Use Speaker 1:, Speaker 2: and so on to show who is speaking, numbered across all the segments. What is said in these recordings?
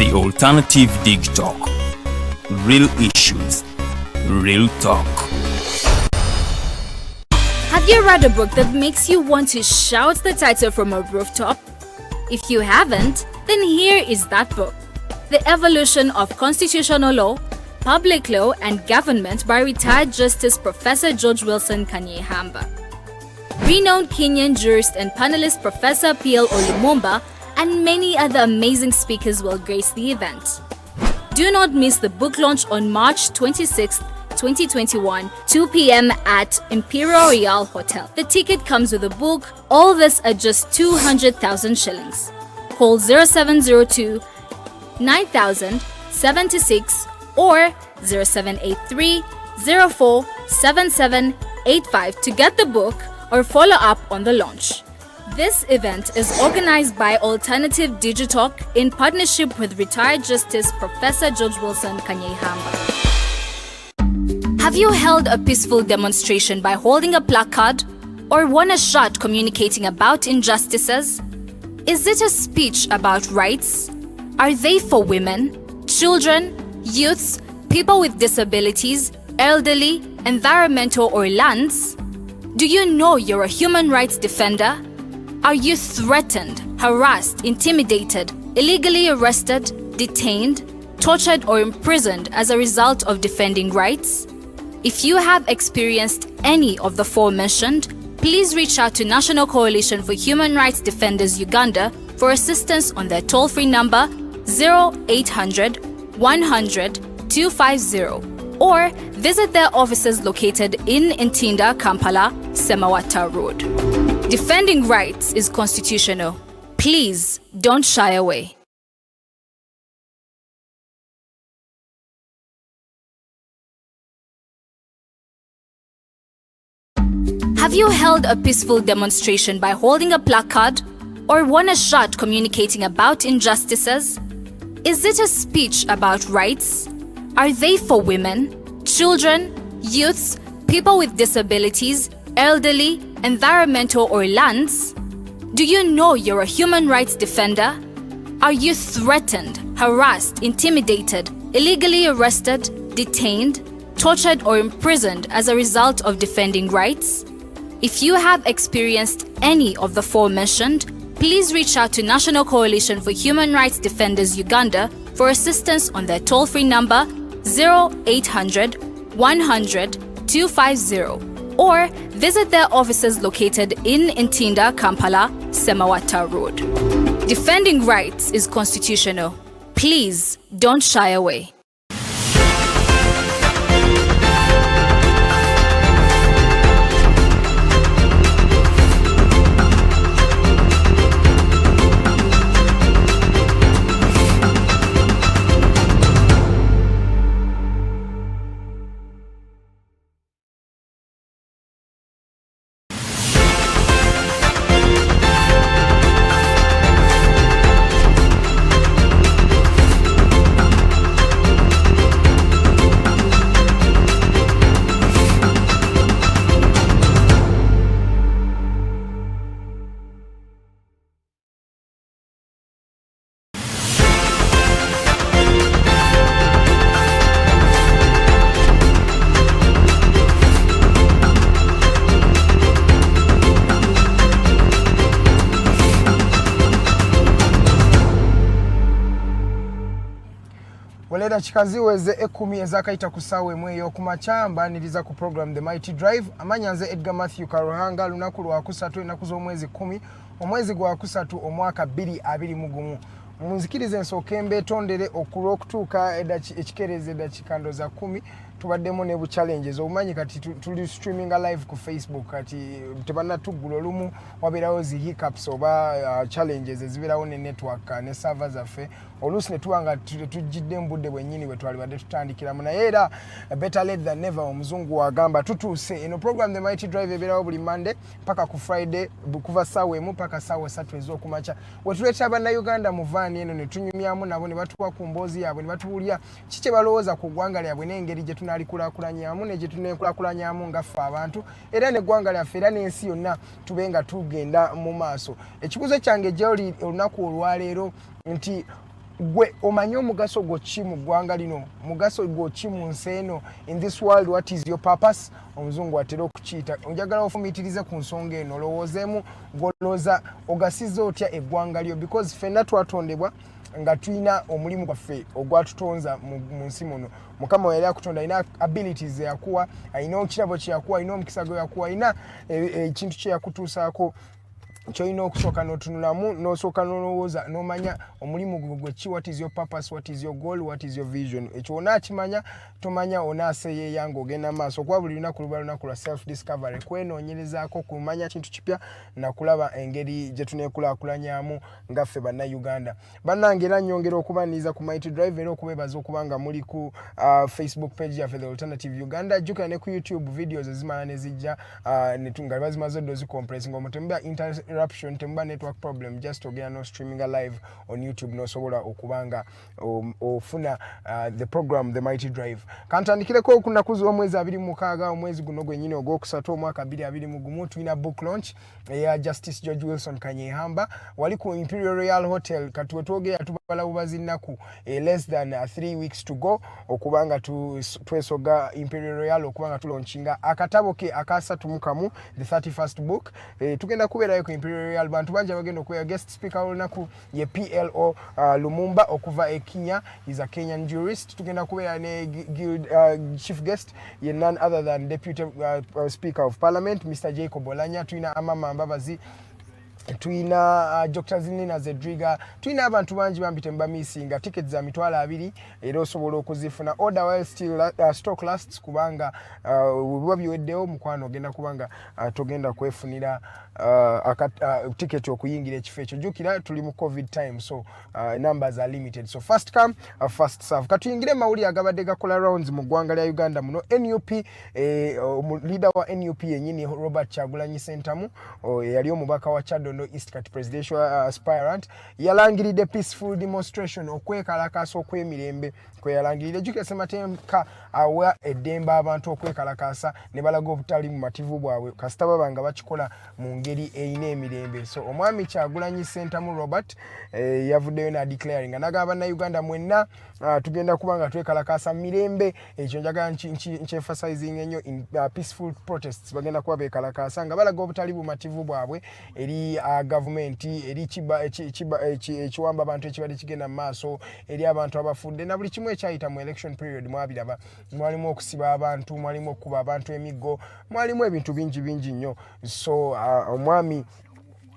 Speaker 1: The Alternative Dig Talk. Real issues, real talk.
Speaker 2: Have you read a book that makes you want to shout the title from a rooftop? If you haven't, then here is that book. The Evolution of Constitutional Law, Public Law and Government by retired Justice Professor George Wilson Kanyehamba. Renowned Kenyan jurist and panelist Professor P.L. Olumumba and many other amazing speakers will grace the event. Do not miss the book launch on March 26, 2021, 2 p.m. at Imperial Royal Hotel. The ticket comes with a book, all this at just 200,000 shillings. Call 0702 9000 76 or 0783 04 7785 to get the book or follow up on the launch. This event is organized by Alternative Digitalk in partnership with retired Justice Professor George Wilson Kanyehamba. Have you held a peaceful demonstration by holding a placard or won a shot communicating about injustices? Is it a speech about rights? Are they for women, children, youths, people with disabilities, elderly, environmental or lands? Do you know you're a human rights defender? Are you threatened, harassed, intimidated, illegally arrested, detained, tortured or imprisoned as a result of defending rights? If you have experienced any of the aforementioned, please reach out to National Coalition for Human Rights Defenders Uganda for assistance on their toll-free number 0800 100 250 or visit their offices located in Ntinda, Kampala, Semawata Road. Defending rights is constitutional. Please don't shy away. Have you held a peaceful demonstration by holding a placard or won a shot communicating about injustices? Is it a speech about rights? Are they for women, children, youths, people with disabilities, elderly, environmental or lands? Do you know you're a human rights defender? Are you threatened, harassed, intimidated, illegally arrested, detained, tortured or imprisoned as a result of defending rights? If you have experienced any of the aforementioned, please reach out to National Coalition for Human Rights Defenders Uganda for assistance on their toll-free number 0800 100 250 or visit their offices located in Ntinda, Kampala, Semawata Road. Defending rights is constitutional. Please don't shy away.
Speaker 3: Waleda chikaziweze 10 ezakaita kusawe mweyo kumachamba niliza ku program The Mighty Drive amanyanze Edgar Mathew Karuhanga lunaku lwa kusatu enaku z'omwezi 10 omwezi gwa kusatu omwaka 2020 munzikirize nsokembe tondere okutuuka ekikereze dakikando za 10 tubaddemu ne bu challenges omanyi kati tuli streaming live ku Facebook kati tebana tugulo lumu waberawo zi hiccups oba challenges eziberawo ne network ne servers affe olusi ne tuwanga tujidde mbudde bwennyini bwe twali badde tutandikira muna era better late than never omuzungu wagamba tutuuse eno program The Mighty Drive eberawo buli Monday paka ku Friday kuva sawa emu paka sawa 3 ez'okumacha wetuleeta bannayuganda mu van eno ne tunyumyamu nabo ne batuwa ku mboozi yaabwe ne batuwulira kiki balowooza ku ggwanga lyabwe n'engeri gye tunalikulaakulanyamu ne gye tuneekulakulanyamu ngaffe abantu era n'eggwanga lyaffe era n'ensi yonna tube nga tugenda mu maaso. Ekibuuzo kyange gy'oli olunaku olwaleero nti gwe omanyi omugaso gwo ki mu ggwanga lino, mugaso gwo ki mu nsi eno, in this world what is your purpose, omuzungu atera okukiyita. Njagala ofumiitirize ku nsonga eno, olowoozeemu golooza ogasiza otya eggwanga lyo, because ffenna twatondebwa nga tulina omulimu gwaffe ogwatutonza mu nsi muno. Mukama yali akutonda, alina abilities yakuwa, alina ekirabo kye yakuwa, alina omukisa gwe yakuwa, alina ekintu kye yakutuusaako kyolina okusooka n'otunulamu n'osooka n'olowooza n'omanya omulimu gwe ki, what is your purpose, what is your goal, what is your vision. Ekyo onaakimanya tomanya onaaseeyeeya ng'ogenda maaso okuba buli lunaku luba lunaku lwa self discovery, kwenoonyerezaako kumanya kintu kipya nakulaba engeri gye tuneekulaakulanyaamu ngaffe bannayuganda. Bannange era nnyongera okubaniriza ku Mighty Drive era okubeebaza okuba nga muli ku Facebook page yaffe The Alternative Uganda. Jjukira ne ku YouTube videos ezimala ne zijja nga bazimaze oddo zicompress ng'omutemba interruption temba network problem, just ogenda no streaming live on YouTube nosobola okubanga ofuna the program The Mighty Drive. Kantandikireko okunakuza omwezi 26 omwezi guno gwennyini ogwokusatu omwaka 2021 tulina book launch eya Justice George Wilson Kanyehamba wali ku Imperial Royal Hotel katwetwogera tubala bubazinnaku less than 3 weeks to go okubanga twesoga Imperial Royal okubanga tulaunchinga akatabo ke akasatu mukamu the 31st book. Tugenda kubeerayo ku Imperial Royal bantu banja bagenda okubeera guest speaker olunaku ye PLO Lumumba okuva e Kenya, is a Kenyan jurist. Tugenda kubeera ne guild chief guest ye none other than deputy speaker of parliament Mr. Jacob Olanya. Tuina Amama Mbabazi, tuina Dr. Zinina Zedriga, tuina abantu bangi bambite mbamisinga tickets za mitwala 2 era osobola okuzifuna order while still stock lasts kubanga buba biweddewo mukwano ogenda kubanga togenda kwefunira ticket okuyingira ekifo ekyo. Jukira tuli mu covid time, so numbers are limited, so first come first serve. Katuyingire mawuli agabadde gakola rounds mu ggwanga lya Uganda muno. NUP leader wa NUP yenyini Robert Kyagulanyi Ssentamu yali omubaka wa Chadondo East Kati presidential aspirant yalangiridde peaceful demonstration okwekalakasa okwemirembe kwe yalangiride. Jukira Ssemateeka awa eddembe abantu okwekalakasa ne balaga obutali mu mativu bwabwe kasita babanga bakikola mu ngeri eyina emirembe. So omwami Kyagulanyi Ssentamu Robert yavuddeyo na declaring anagamba bannayuganda mwenna tugenda kubanga twekalakasa mirembe. Ekyo njagala nkyemphasizing ennyo in peaceful protests bagenda kuba bekalakasa nga balaga obutali bumativu bwabwe eri gavumenti eri ekiwamba abantu ekibadde kigenda mu maaso eri abantu abafudde na buli kimu ekyayita mu election period. Mwabiraba mwalimu okusiba abantu, mwalimu okuba abantu emiggo, mwalimu ebintu bingi nnyo. So omwami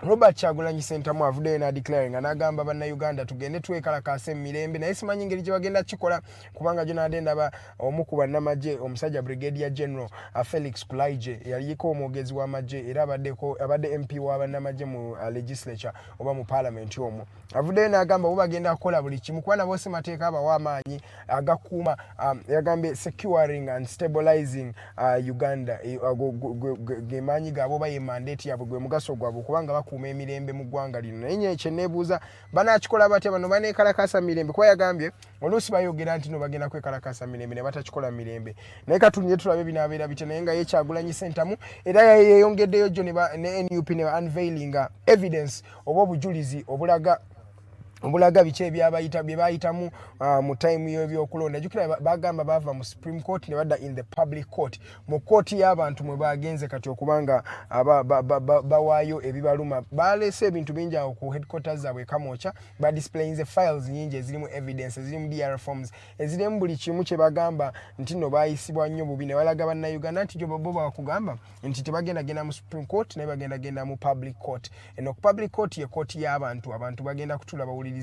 Speaker 3: Robert Kyagulanyi Ssentamu avuddeyo na declaring anagamba bannayuganda tugende twekalakasa emirembe, naye simanyi ngeri gye bagenda kikola kubanga gyo nadde ndaba omu ku bannamagye omusajja Brigadier General Felix Kulaije yaliko omwogezi w'amagye era abadde MP wa bannamagye mu legislature oba mu parliament omwo. Avuddeyo n'agamba bo bagenda kukola buli kimu kuba nabo Ssemateeka abawa amaanyi agakuuma yagambye securing and stabilizing Uganda ge maanyi gaabo ba ye mandate yabwe gwe mugaso gwabwe kubanga bakuuma emirembe mu ggwanga lino. Naye ekyo neebuuza banaakikola batya bano baneekalakasa mirembe kuba yagambye oluusi bayogera nti no bagenda kwekalakasa mirembe ne batakikola mirembe. Naye katulinye tulabe binaabeera bitya naye nga ye Kyagulanyi Ssentamu era yeeyongeddeyo gyo ne NUP ne unveiling evidence oba obujulizi obulaga biki ebyabayita bye bayitamu mu time y'ebyokulonda. Jukira bagamba bava mu Supreme Court ne badda in the public court, mu kooti y'abantu mwe bagenze kati okubanga bawaayo ebibaluma. Baleese ebintu bingi awo ku headquarters zaabwe Kamoocha, ba displaying the files nyingi ezirimu evidence, ezirimu DR forms, ezirimu buli kimu kye bagamba nti no baayisibwa nnyo bubi ne balaga bannayuganda nti gyo bo bakugamba nti tebagenda mu Supreme Court naye bagenda mu public court. Eno ku public court ye kooti y'abantu, abantu bagenda kutula bawulirize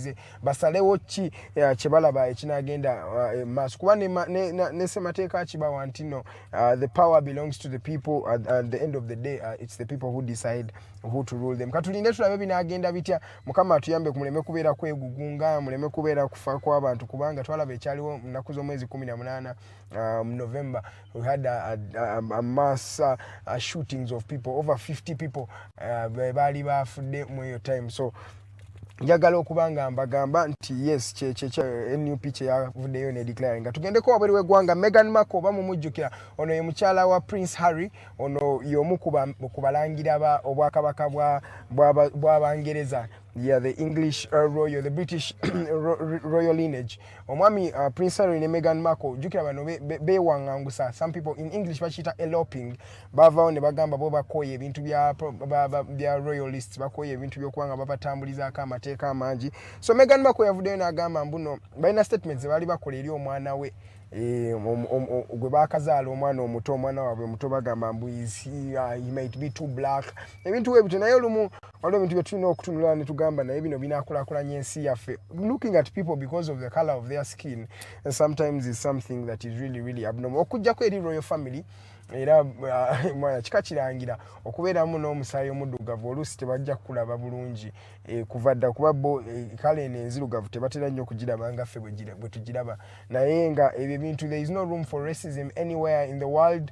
Speaker 3: basalewo ki kyebalaba ekinagenda maaso kuba ne Ssemateeka kibawa nti no the power belongs to the people at the end of the day it's the people who decide who to rule them. Katulinde tulabe binagenda bitya. Mukama atuyambe kumuleme kubeera kwegugunga, muleme kubeera kufa kw'abantu kubanga twalaba ekyaliwo mu nnaku z'omwezi 18 November we had a mass shootings of people, over 50 people baali bafudde mu eyo time. So njagala okubanga mbagamba nti yes NUP kye yavuddeyo ne declaring. Tugendeko wabuli w'eggwanga Meghan Markle oba mumujjukira ono ye mukyala wa Prince Harry, ono y'omu ku balangira obwakabaka bw'Abangereza the English royal, the British royal lineage. Omwami Prince Harry ne Meghan Markle jukira bano bewangangusa. Some people in English bachita eloping. Bavao ne bagamba bo bakoye ebintu bya royalists, bakoye ebintu byokwanga babatambuliza amateeka amangi. So Meghan Markle yavuddeyo n'agamba mbuno balina statements bali bakola eri omwana we gwe bakazaala omwana omuto, omwana waabwe omuto bagamba mbu he might be too black. Ebintu ebyo naye olumu waliwo ebintu bye tulina okutunula ne tugamba naye bino binaakulaakulanya ensi yaffe. Looking at people because of the color of their skin sometimes is something that is really abnormal. Okujjako eri royal family era mwana kika kirangira okubeeramu n'omusaayi omuddugavu oluusi tebajja kulaba bulungi kuva dda kuba bo kale enzirugavu tebatera nnyo okugiraba nga ffe bwe tugiraba naye nga ebyo bintu there is no room for racism anywhere in the world.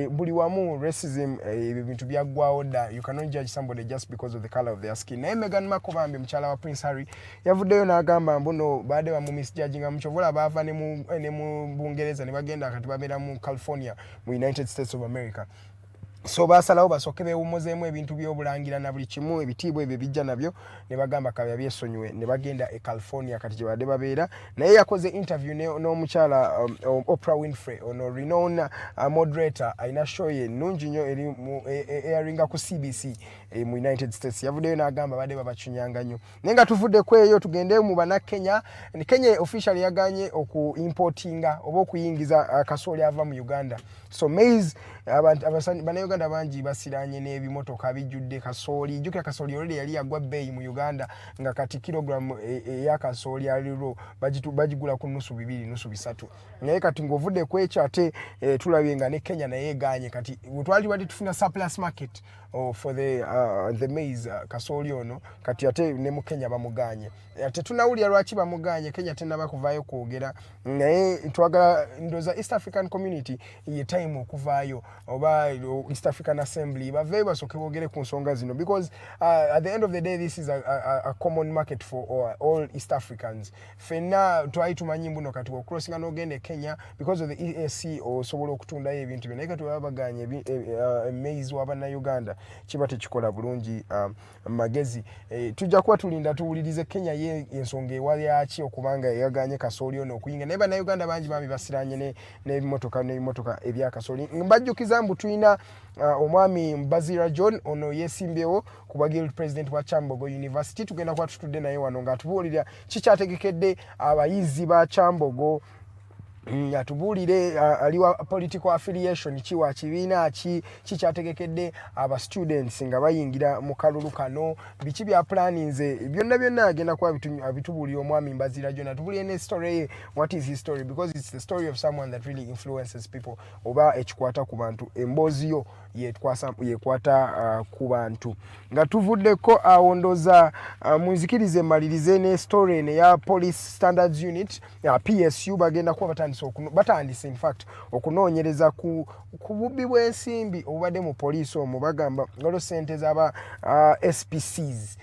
Speaker 3: Buli wamu racism ebyo bintu byaggwawo dda. You cannot judge somebody just because of the color of their skin. Naye Meghan Markle bambi mukyala wa Prince Harry yavuddeyo n'agamba mbuno baade bamu misjudginga mukyovula baava ne mu Bungereza ne bagenda kati babeera mu California mu United States of America. So basalawo basooke beewummuzeemu ebintu by'obulangira na buli kimu ebitiibwa ebyo bijja nabyo ne bagamba kabe byesonyiwe ne bagenda e California kati gye badde babeera. Naye yakoze interview n'omukyala Oprah Winfrey ono renowned moderator alina show ye nnungi nnyo eri airinga ku CBC mu United States. Yavuddeyo n'agamba badde babacunyanga nnyo. Naye nga tuvudde ku eyo tugende mu Bannakenya. Kenya officially yaganye okuimportinga oba okuyingiza kasooli ava mu Uganda. So maize Bannayuganda bangi basiranye n'ebimotoka bijjudde kasooli. Jjukira kasooli already yali yagwa bbeeyi mu Uganda nga kati kilogramu eya kasooli aliro bagigula ku nusu 2 nusu 3. Naye kati ng'ovudde ku ekyo ate tulabye nga ne Kenya naye eganye kati twali wadde tufuna surplus market for the maize kasooli ono kati ate ne mu Kenya bamuganye. Ate tunawulira lwaki bamuganye. Kenya tennaba kuvaayo kwogera naye twagala ndoza East African Community ye time okuvaayo oba East African Assembly bave basooke boogere ku nsonga zino because at the end of the day this is a common market for all East Africans. Fenna twali tumanyi mbuno kati ocrossinga n'ogende Kenya because of the EAC osobola okutundayo ebintu byo naye kati babaganye maize w'Abannayuganda kiba tekikola bulungi magezi. Tujja kuba tulinda tuwulirize Kenya ye ensonga ewa yaki okubanga yaganye kasooli ono okuyinga naye Bannayuganda bangi bambi basiranye n'ebimotoka ebya kasooli. Mbajjukiza mbu tulina omwami Mbaziira John ono yeesimbyewo ku bwa Guild President wa Kyambogo University. Tugenda kuba tutudde naye wano ng'atubuulira kikyategekedde abayizi ba Kyambogo atubuulire aliwa political affiliation kiwa kibiina kikyategekedde aba students nga bayingira mu kalulu kano biki bya plannings byonna agenda kuba abitubuulira omwami Mbaziira John. Atubuulire ne story what is his story because it's the story of someone that really influences people oba ekikwata ku bantu emboozi yo yekwata ku bantu. Nga tuvuddeko awo ndoza munzikirize malirize ne story ne ya Police Standards Unit ya PSU bagenda kuba batandise in fact okunoonyereza ku bubbi bw'ensimbi obubadde mu poliisi omwo bagamba ngalo sente z'aba SPCs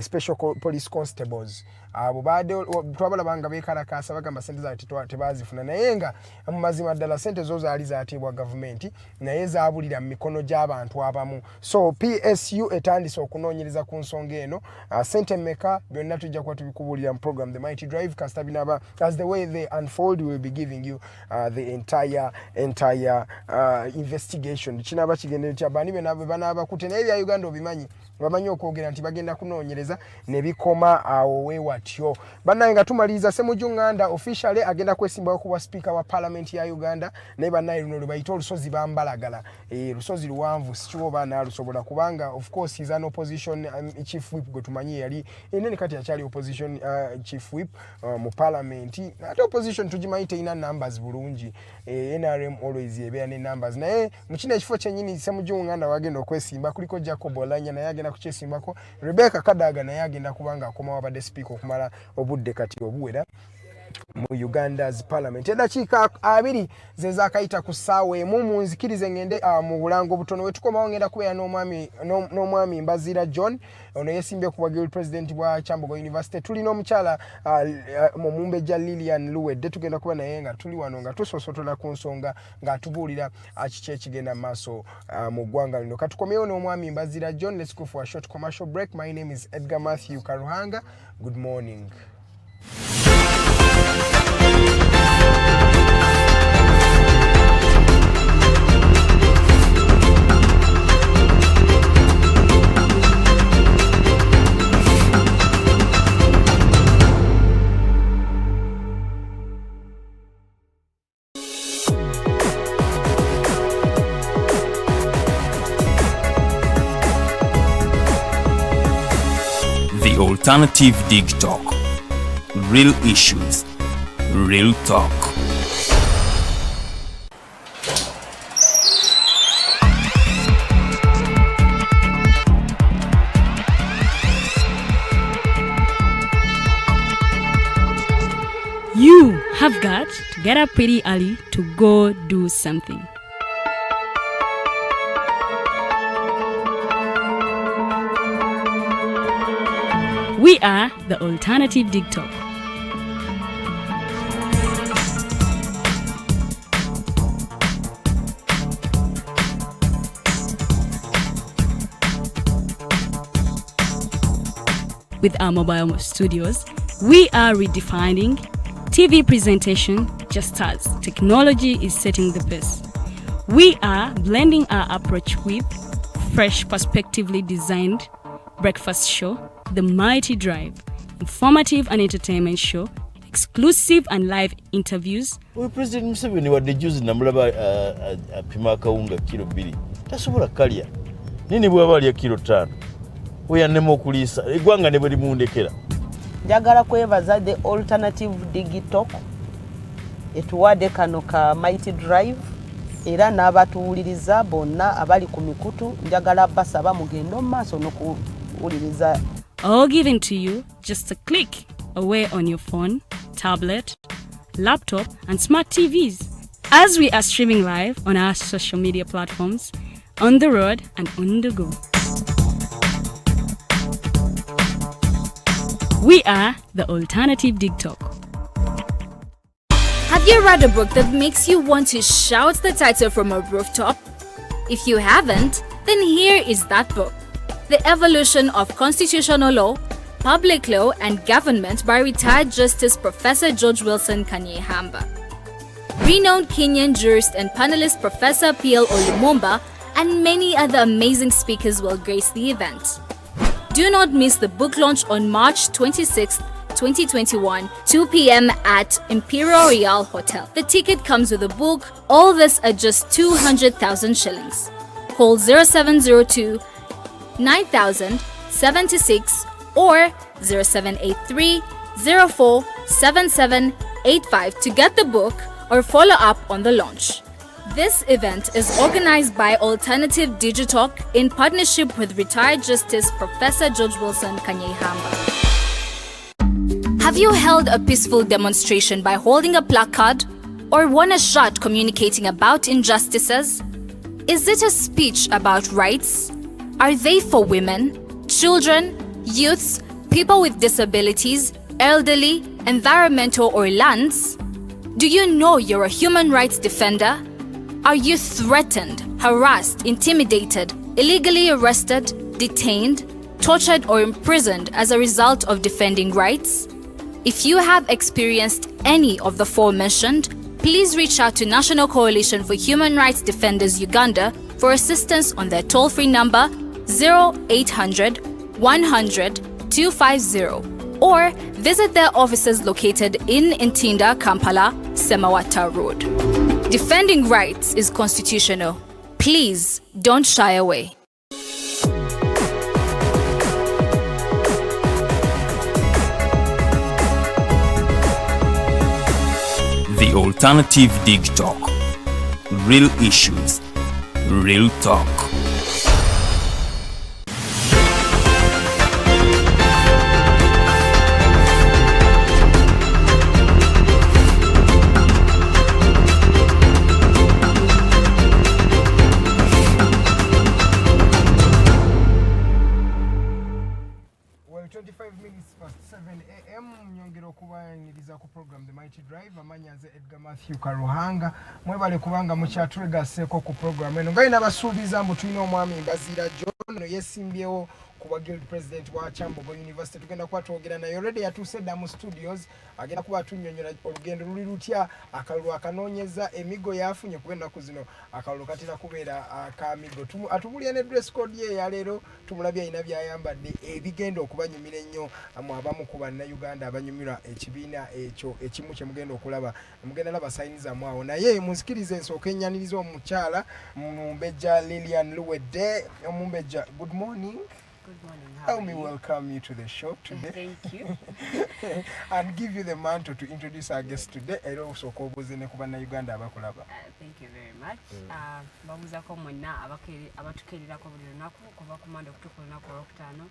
Speaker 3: special police constables abo baade twabala banga bekalakasa bagamba sente za tebazifuna naye nga mu mazima ddala sente zo zaali zaatibwa gavumenti naye zaabulira mu mikono gy'abantu abamu. So PSU etandise okunoonyereza ku nsonga eno sente mmeka byonna tujja kuba tubikubuulira mu program The Mighty Drive kasita binaba as the way they unfold we will be giving you the entire investigation kinaba kigende kya bani banaaba kute naye bya Uganda obimanyi bamanyi okwogera nti bagenda kunoonyereza ne bikoma awo weewatyo. Bannaye nga tumaliriza Ssemujjunganda officially agenda kwesimbawo kuba speaker wa parliament ya Uganda naye bannaye luno lwe bayita olusozi bambalagala lusozi luwanvu sikiwoba naalusobola kubanga of course he's an opposition chief whip gwe tumanyi yali enene kati yakyali opposition chief whip mu parliament ate opposition tugimanyi teina numbers bulungi NRM always ebeera ne numbers naye mu kino ekifo kyennyini Ssemujjunganda wagenda okwesimba kuliko Jacob Olanya naye agenda kukyesimbako Rebecca Kadaga naye agenda kubanga akomawo abadde speaker okumala obudde kati obuwera mu Uganda's parliament. Eddakiika 2 ze zaakayita ku ssaawa emu munzikirize ngende mu bulango butono wetukomawo ngenda kubeera n'omwami Mbaziira John ono yesimbye ku bwa Guild President bwa Kyambogo University. Tulina omukyala Omumbejja Lulian Luwedde tugenda kuba naye nga tuli wano nga tusosotola ku nsonga ng'atubuulira kiki ekigenda mu maaso mu ggwanga lino. Katukomeyo n'omwami Mbaziira John. Let's go for a short commercial break. My name is Edgar Mathew Karuhanga. Good morning.
Speaker 1: The Alternative Dig Talk. Real issues, real talk.
Speaker 4: You have got to get up pretty early to go do something. We are the Alternative Dig Talk. With our mobile studios, we are redefining TV presentation just as technology is setting the pace. We are blending our approach with fresh, perspectively designed breakfast show, The Mighty Drive, informative and entertainment show, exclusive and live interviews.
Speaker 5: President Museveni wadde juzi namulaba apima akawunga kilo 2 tasobola kalya nini bwaba alya kilo 5 oyannema okuliisa eggwanga ne bwe limundekera.
Speaker 6: Njagala kwebaza the Alternative Dig Talk etuwadde kano ka Mighty Drive era n'abatuwuliriza bonna abali ku mikutu njagala basaba mugenda mu maaso n'okuwuliriza.
Speaker 4: All given to you just a click away on your phone, tablet, laptop, and smart TVs. As we are streaming live on our social media platforms, on the road and on the go. We are the Alternative Dig Talk.
Speaker 2: Have you read a book that makes you want to shout the title from a rooftop? If you haven't, then here is that book. The Evolution of Constitutional Law, Public Law and Government by retired Justice Professor George Wilson Kanyehamba. Renowned Kenyan jurist and panelist Professor P.L. Olumumba and many other amazing speakers will grace the event. Do not miss the book launch on March 26, 2021, 2 p.m. at Imperial Royal Hotel. The ticket comes with a book, all this at just 200,000 shillings. Call 0702 9000 76 or 0783 04 7785 to get the book or follow up on the launch. This event is organized by Alternative Digitalk in partnership with retired Justice Professor George Wilson Kanyehamba. Have you held a peaceful demonstration by holding a placard or won a shot communicating about injustices? Is it a speech about rights? Are they for women, children, youths, people with disabilities, elderly, environmental or lands? Do you know you're a human rights defender? Are you threatened, harassed, intimidated, illegally arrested, detained, tortured or imprisoned as a result of defending rights? If you have experienced any of the aforementioned, please reach out to National Coalition for Human Rights Defenders Uganda for assistance on their toll-free number 0800 100 250 or visit their offices located in Ntinda, Kampala, Semawata Road. Defending rights is constitutional. Please don't shy away.
Speaker 1: The Alternative Dig Talk. Real issues, real talk.
Speaker 3: tuwaniriza ku program The Mighty Drive amanya nze Edgar Mathew Karuhanga mwebale kubanga mukyatulegasseko ku program eno nga ina basuubiza mbu tulina omwami Mbaziira John no yesimbyewo kuba guild president wa Kyambogo University tugenda kuba twogera naye already yatuuse dda mu studios agenda kuba atunnyonnyola olugendo luli lutya akalulu akanoonyeza emigo yafunye kuba ennaku zino akalulu katera kubeera akamigo atubulya ne dress code ye yaleero tumulabye alina byayambadde ebigenda okubanyumira ennyo mu abamu ku bannayuganda abanyumirwa ekibiina ekyo ekimu kye mugenda okulaba mugenda laba sayini zammwe awo naye munzikirize ensooka ennyaniriza omukyala Omumbejja Lulian Luwedde. Omumbejja, good morning.
Speaker 7: Good morning.
Speaker 3: Help me welcome you to the show today.
Speaker 7: Thank you.
Speaker 3: And give you the mantle to introduce our guest today. Era osooka obuuze ne ku bannayuganda abakulaba.
Speaker 7: Thank you very much. Babuuzako mwenna abatukeerirako buli lunaku kuva ku Monday okutuuka ku lunaku olwokutaano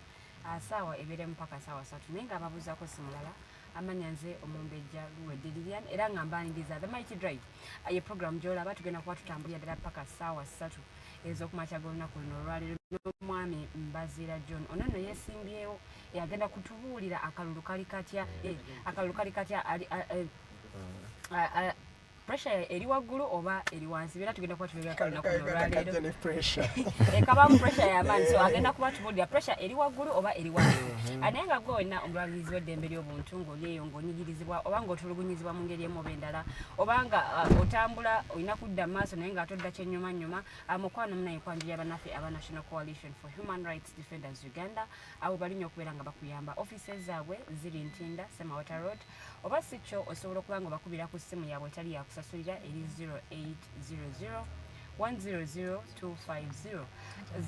Speaker 7: ssaawa ebeere mpaka ssaawa 3 naye nga babuuzako si mulala amanya nze Omumbejja Luwedde Lulian era nga mbaaniriza The Mighty Drive ye program gy'olaba tugenda kuba tutambulira ddala mpaka ssaawa 3 ez'okumakya g'olunaku luno olwaleero n'omwami Mbaziira John ono nno yeesimbyewo yagenda kutubuulira akalulu kali katya pressure eri waggulu oba eri wansi bera tugenda kuba tubeera kalina kulwaleero ekabamu pressure y'amaanyi so agenda kuba tubuulira pressure eri waggulu oba eri wansi naye nga gwe olina omulwalirizi w'eddembe ly'obuntu ng'oli eyo ng'onyigirizibwa oba ng'otulugunyizibwa mu ngeri emu oba endala oba nga otambula olina kudda mu maaso naye ng'atodda kyennyumannyuma mukwano munaye kwanjira bannaffe aba National Coalition for Human Rights Defenders Uganda abo balinnyo okubeera nga bakuyamba offices zaabwe ziri Ntinda Semawata Road oba si kyo osobola okuba nga obakubira ku ssimu yaabwe etali yakusasulira eri 0800 100 250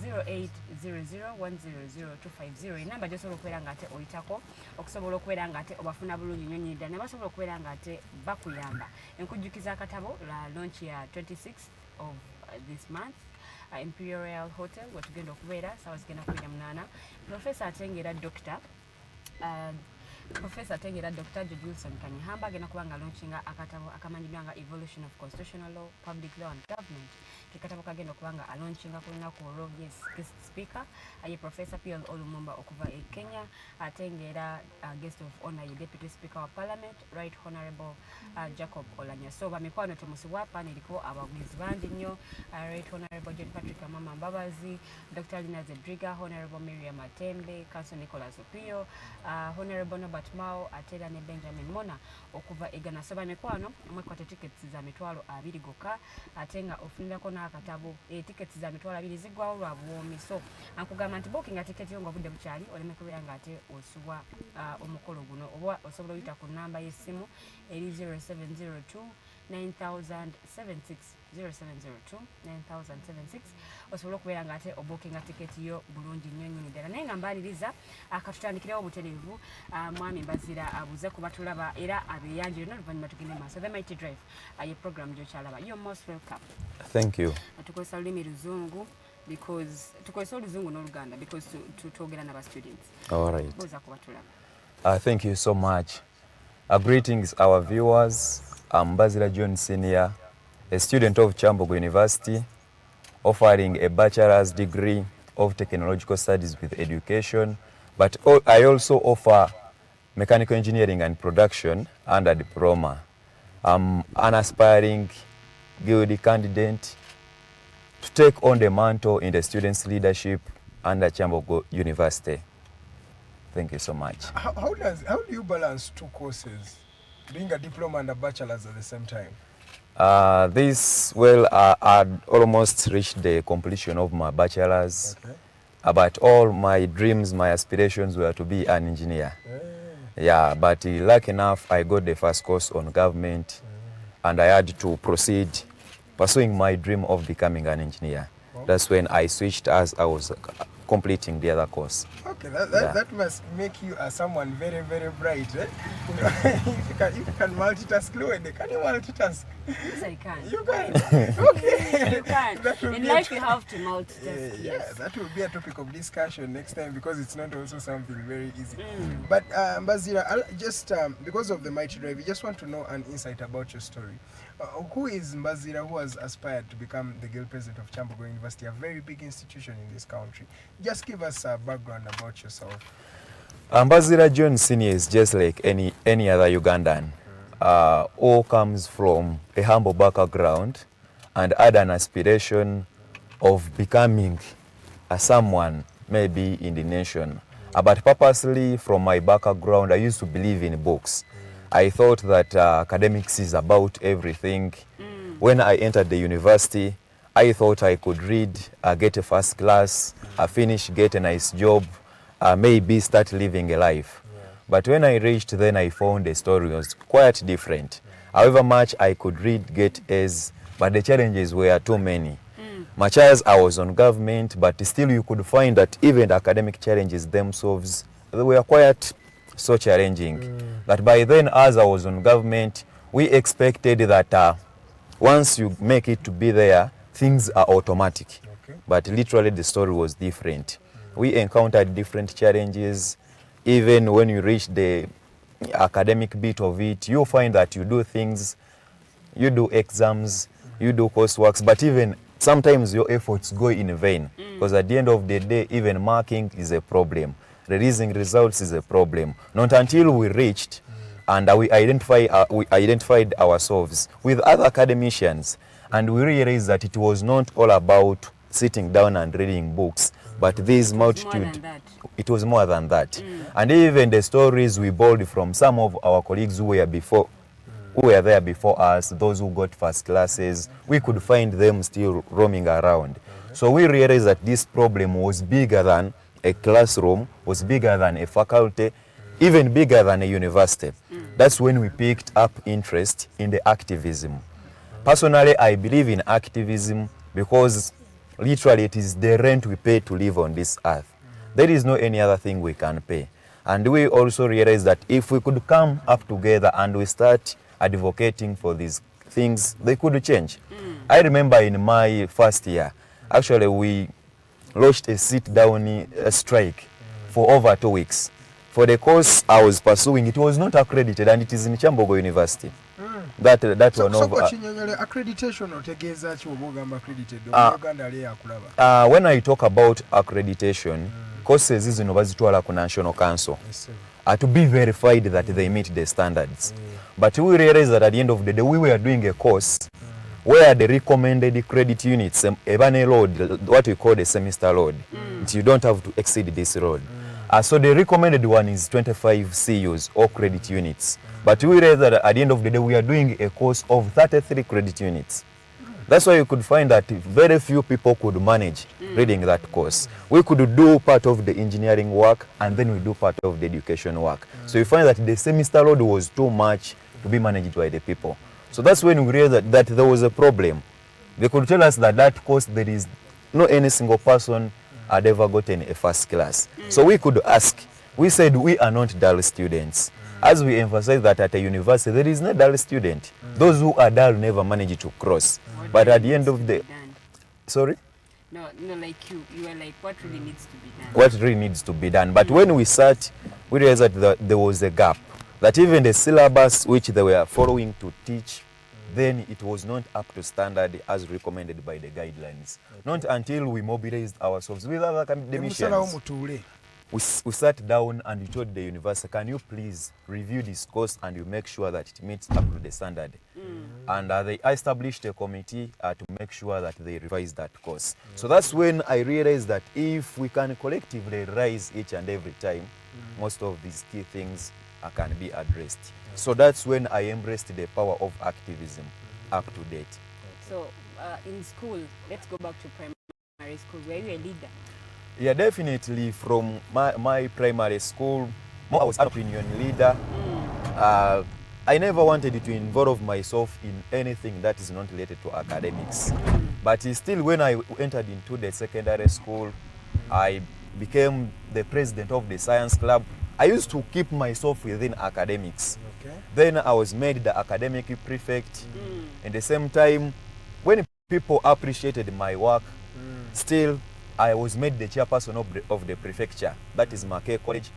Speaker 7: 0800 100 250 enamba gy'osobola okubeera ng'ate oyitako okusobola okubeera ng'ate obafuna bulungi nnyo nnyo ddala ne basobola okubeera ng'ate bakuyamba enkujjukiza akatabo la launch ya 26 of this month Imperial Hotel wetugenda okubeera saawa zigenda 28 Professor atengera Dr. George Wilson Kanyihamba agenda kuba nga launchinga akatabo akamanyibwa nga Evolution of Constitutional Law, Public Law and Government. Kekatabo kagenda kuba nga launchinga ku lunaku olwo guest speaker ye Professor P.L. Olumumba okuva e Kenya atengera guest of honor ye Deputy Speaker wa Parliament Right Honorable Jacob Olanya. So bamikwano temusibwa paniriko abaguzi bangi nnyo Right Honorable John Patrick Amama Mbabazi, Dr. Lina Zedriga, Honorable Miriam Matembe, Council Nicholas Opio, Honorable Norbert Mao atera ne Benjamin Mona okuva egana soba mikwano mwekwate tickets za mitwalo 2 goka atenga ofunirako n'akatabo tickets za mitwalo 2 zigwawo lwa buwomi so ankugamba nti booking a ticket yonga budde bukyali oleme kubeera nga ate osubwa omukolo guno oba osobola oyita ku namba y'essimu eri 0702 9076 0702 9076 osobola okubeera nga ate obookinga tiketi yo bulungi nnyo nnyini ddala naye nga mbaliriza akatutandikirewo obutereevu mwami Mbaziira abuuze kuba tulaba era abeeyanjire n'oluvannyuma tugende maaso The Mighty Drive ye program gy'okyalaba you're most welcome.
Speaker 8: Thank you.
Speaker 7: Tukozesa olulimi luzungu because tukozesa oluzungu n'oluganda because twogera n'aba students.
Speaker 8: All right.
Speaker 7: Buuza kuba tulaba.
Speaker 8: Thank you so much. Greetings our viewers. I'm Mbaziira John Senior, a student of Kyambogo University, offering a bachelor's degree of technological studies with education, but I also offer mechanical engineering and production and a diploma. I'm an aspiring Guild candidate to take on the mantle in the students' leadership under Kyambogo University. Thank you so much.
Speaker 3: How do you balance two courses, doing a diploma and a bachelor's at the same time?
Speaker 8: I almost reached the completion of my bachelor's, okay. But all my dreams, my aspirations were to be an engineer. Yeah, but lucky enough, I got the first course on government, and I had to proceed pursuing my dream of becoming an engineer. That's when I switched as I was completing the other course.
Speaker 3: Okay, that must make you someone very, very bright. Eh? if you can multitask, Luwedde, can you multitask?
Speaker 7: Yes, I can.
Speaker 3: You can? Okay.
Speaker 7: You can. In life, you have to multitask.
Speaker 3: Yeah, that will be a topic of discussion next time because it's not also something very easy. But Mbaziira, just because of The Mighty Drive, we just want to know an insight about your story. Who is Mbaziira who has aspired to become the Guild President of Kyambogo University, a very big institution in this country? Just give us a background about yourself.
Speaker 8: Mbaziira John Senior is just like any other Ugandan. All comes from a humble background and had an aspiration of becoming someone maybe in the nation. But purposely from my background, I used to believe in books. I thought that academics is about everything. When I entered the university, I thought I could read, get a first class, finish, get a nice job, maybe start living a life. But when I reached, then I found the story was quite different. However much I could read, get A's, but the challenges were too many. Much as I was on government, but still you could find that even the academic challenges themselves, they were quite so challenging. That by then, as I was on government, we expected that once you make it to be there, things are automatic. But literally the story was different. We encountered different challenges. Even when you reach the academic bit of it, you find that you do things, you do exams, you do courseworks, but even sometimes your efforts go in vain. Because at the end of the day, even marking is a problem. Releasing results is a problem. Not until we reached and we identified ourselves with other academicians, and we realized that it was not all about sitting down and reading books, but this multitude, it was more than that. And even the stories we borrowed from some of our colleagues who were there before us, those who got first classes, we could find them still roaming around. So we realized that this problem was bigger than a classroom, was bigger than a faculty, even bigger than a university. That's when we picked up interest in the activism. Personally, I believe in activism because literally it is the rent we pay to live on this earth. There is no any other thing we can pay. And we also realize that if we could come up together and we start advocating for these things, they could change. I remember in my first year, actually we launched a sit-down strike for over 2 weeks. For the course I was pursuing, it was not accredited, and it is in Kyambogo University. That one of
Speaker 3: accreditation otegeeza ki obogamba accredited Uganda ali akulaba.
Speaker 8: When I talk about accreditation, courses zino bazitwala ku National Council to be verified that they meet the standards. But we realized that at the end of the day, we were doing a course where the recommended credit units, a load, what we call the semester load, you don't have to exceed this load. So the recommended one is 25 CUs or credit units. But we realized that at the end of the day, we are doing a course of 33 credit units. That's why you could find that very few people could manage reading that course. We could do part of the engineering work and then we do part of the education work. So you find that the semester load was too much to be managed by the people. So that's when we realized that there was a problem. They could tell us that that course, there is no any single person had ever gotten a first class. So we could ask, we said we are not dull students. As we emphasize that at a university, there is no dull student. Those who are dull never manage to cross. But at the end of the... Sorry?
Speaker 7: No, like you were like, what really needs to be done?
Speaker 8: What really needs to be done. But when we sat, we realized that there was a gap. That even the syllabus which they were following to teach, then it was not up to standard as recommended by the guidelines. Not until we mobilized ourselves with other academicians. We sat down and we told the university, can you please review this course and you make sure that it meets up to the standard? And they established a committee to make sure that they revise that course. So that's when I realized that if we can collectively rise each and every time, most of these key things can be addressed. So that's when I embraced the power of activism up to date.
Speaker 7: So in school, let's go back to primary school. Were you a leader?
Speaker 8: Yeah, definitely. From my primary school, I was an opinion leader. I never wanted to involve myself in anything that is not related to academics. But still, when I entered into the secondary school, I became the president of the science club. I used to keep myself within academics. Then I was made the academic prefect. At the same time, when people appreciated my work, still I was made the chairperson of the prefecture. That is Mackay College.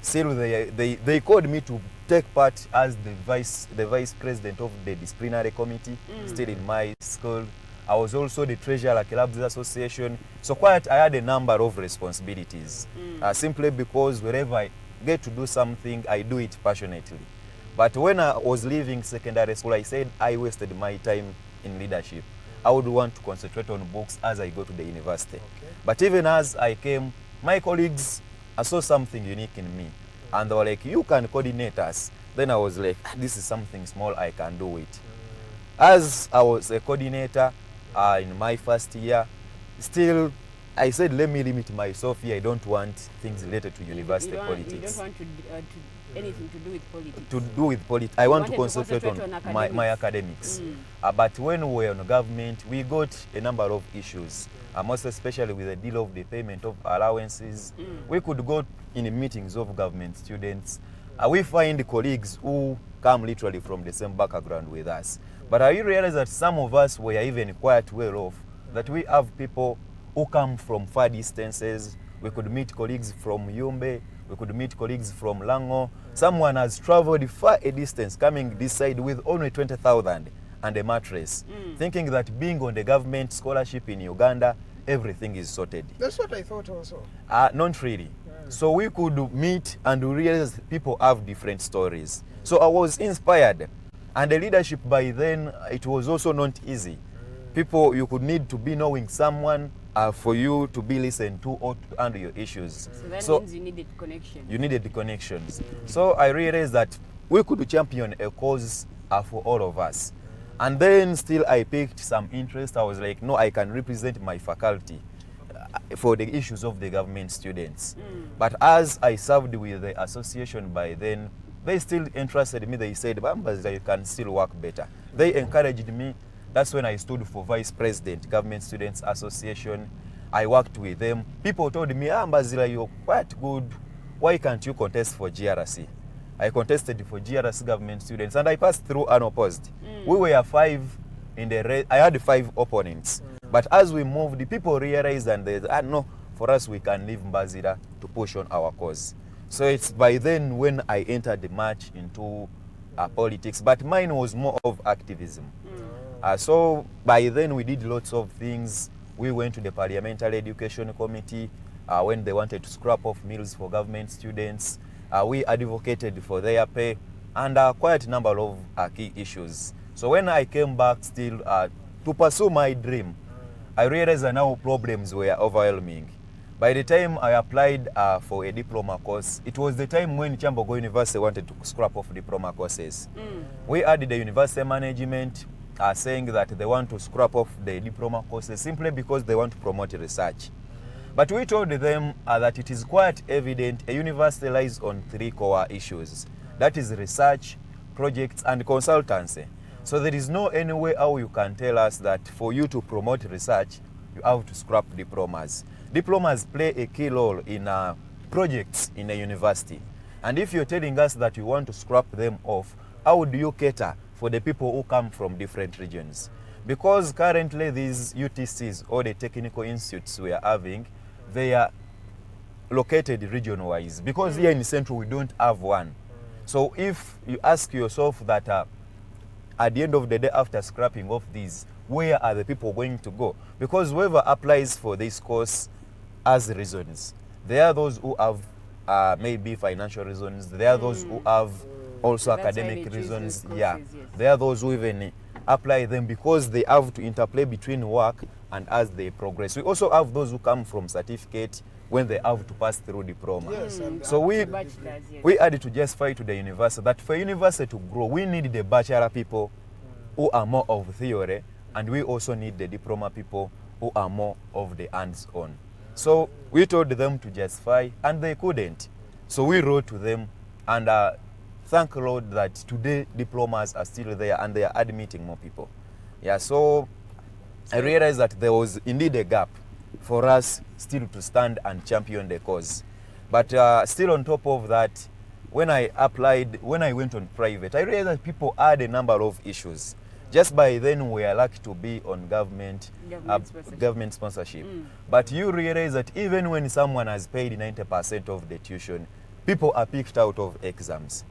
Speaker 8: Still they called me to take part as the vice president of the disciplinary committee, still in my school. I was also the treasurer at Clubs Association. So quite I had a number of responsibilities, simply because wherever I get to do something, I do it passionately. But when I was leaving secondary school, I said I wasted my time in leadership. I would want to concentrate on books as I go to the university. Okay. But even as I came, my colleagues, I saw something unique in me. And they were like, you can coordinate us. Then I was like, this is something small, I can do it. As I was a coordinator in my first year, still I said, let me limit myself here. I don't want things related to university politics.
Speaker 7: You don't want to anything to do with politics? To
Speaker 8: do with politics. I want to concentrate on my academics. But when we were on government, we got a number of issues, most especially with the deal of the payment of allowances. We could go in meetings of government students. We find colleagues who come literally from the same background with us. But I realized that some of us were even quite well off, that we have people who come from far distances. We could meet colleagues from Yumbe, we could meet colleagues from Lango. Someone has traveled far a distance coming this side with only 20,000 and a mattress, thinking that being on the government scholarship in Uganda, everything is sorted.
Speaker 3: That's what I thought also.
Speaker 8: Not really. So we could meet and realize people have different stories. So I was inspired. And the leadership by then, it was also not easy. People, you could need to be knowing someone for you to be listened to or to handle your issues.
Speaker 7: So that means you needed connections.
Speaker 8: You needed the connections. So I realized that we could champion a cause for all of us. And then still I picked some interest. I was like, no, I can represent my faculty for the issues of the government students. But as I served with the association by then, they still interested me. They said, Mbaziira, you can still work better. They encouraged me. That's when I stood for Vice President, Government Students Association. I worked with them. People told me, Mbaziira, you're quite good. Why can't you contest for GRC? I contested for GRC Government Students and I passed through unopposed. We were 5 in the race. I had 5 opponents. But as we moved, the people realized and they said, no, for us we can leave Mbaziira to push on our cause. So it's by then when I entered the march into politics, but mine was more of activism. So by then we did lots of things. We went to the Parliamentary Education Committee when they wanted to scrap off meals for government students. We advocated for their pay and quite a number of key issues. So when I came back still to pursue my dream, I realized that now problems were overwhelming. By the time I applied for a diploma course, it was the time when Kyambogo University wanted to scrap off diploma courses. We had the university management saying that they want to scrap off the diploma courses simply because they want to promote research. But we told them that it is quite evident a university lies on 3 core issues. That is research, projects, and consultancy. So there is no any way how you can tell us that for you to promote research, you have to scrap diplomas. Diplomas play a key role in projects in a university. And if you're telling us that you want to scrap them off, how do you cater for the people who come from different regions? Because currently these UTCs or the technical institutes we are having, they are located region-wise. Because here in Central we don't have one. So if you ask yourself that at the end of the day after scrapping off these, where are the people going to go? Because whoever applies for this course has reasons. There are those who have maybe financial reasons. There are those who have also academic reasons. Courses, yeah. Yes. There are those who even apply them because they have to interplay between work and as they progress. We also have those who come from certificate when they have to pass through diploma. Yes, so we had to justify to the university that for university to grow, we need the bachelor people who are more of theory, and we also need the diploma people who are more of the hands-on. So we told them to justify, and they couldn't. So we wrote to them, and thank Lord that today diplomas are still there, and they are admitting more people. Yeah, so I realized that there was indeed a gap for us still to stand and champion the cause. But still on top of that, when I applied, when I went on private, I realized that people had a number of issues. Just by then, we are lucky to be on government sponsorship. But you realize that even when someone has paid 90% of the tuition, people are picked out of exams.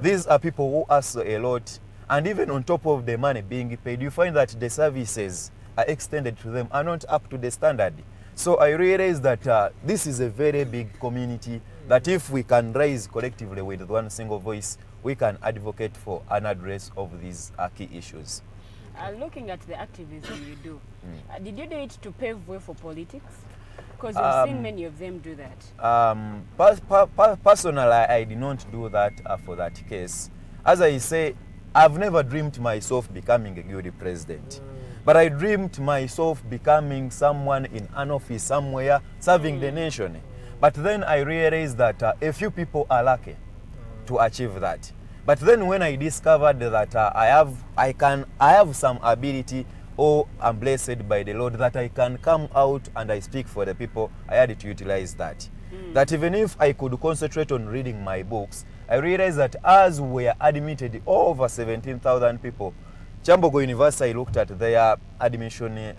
Speaker 8: These are people who ask a lot, and even on top of the money being paid, you find that the services are extended to them are not up to the standard. So I realize that this is a very big community, that if we can rise collectively with one single voice, we can advocate for an address of these key issues.
Speaker 7: Looking at the activism you do, did you do it to pave way for politics? Because we've seen many of them do that.
Speaker 8: Personally, I did not do that for that case. As I say, I've never dreamed myself becoming a guild president. But I dreamed myself becoming someone in an office somewhere serving the nation. But then I realized that a few people are lucky to achieve that. But then when I discovered that I have some ability, or I'm blessed by the Lord, that I can come out and I speak for the people, I had to utilize that. That even if I could concentrate on reading my books, I realized that as we are admitted over 17,000 people, Kyambogo University, I looked at their admission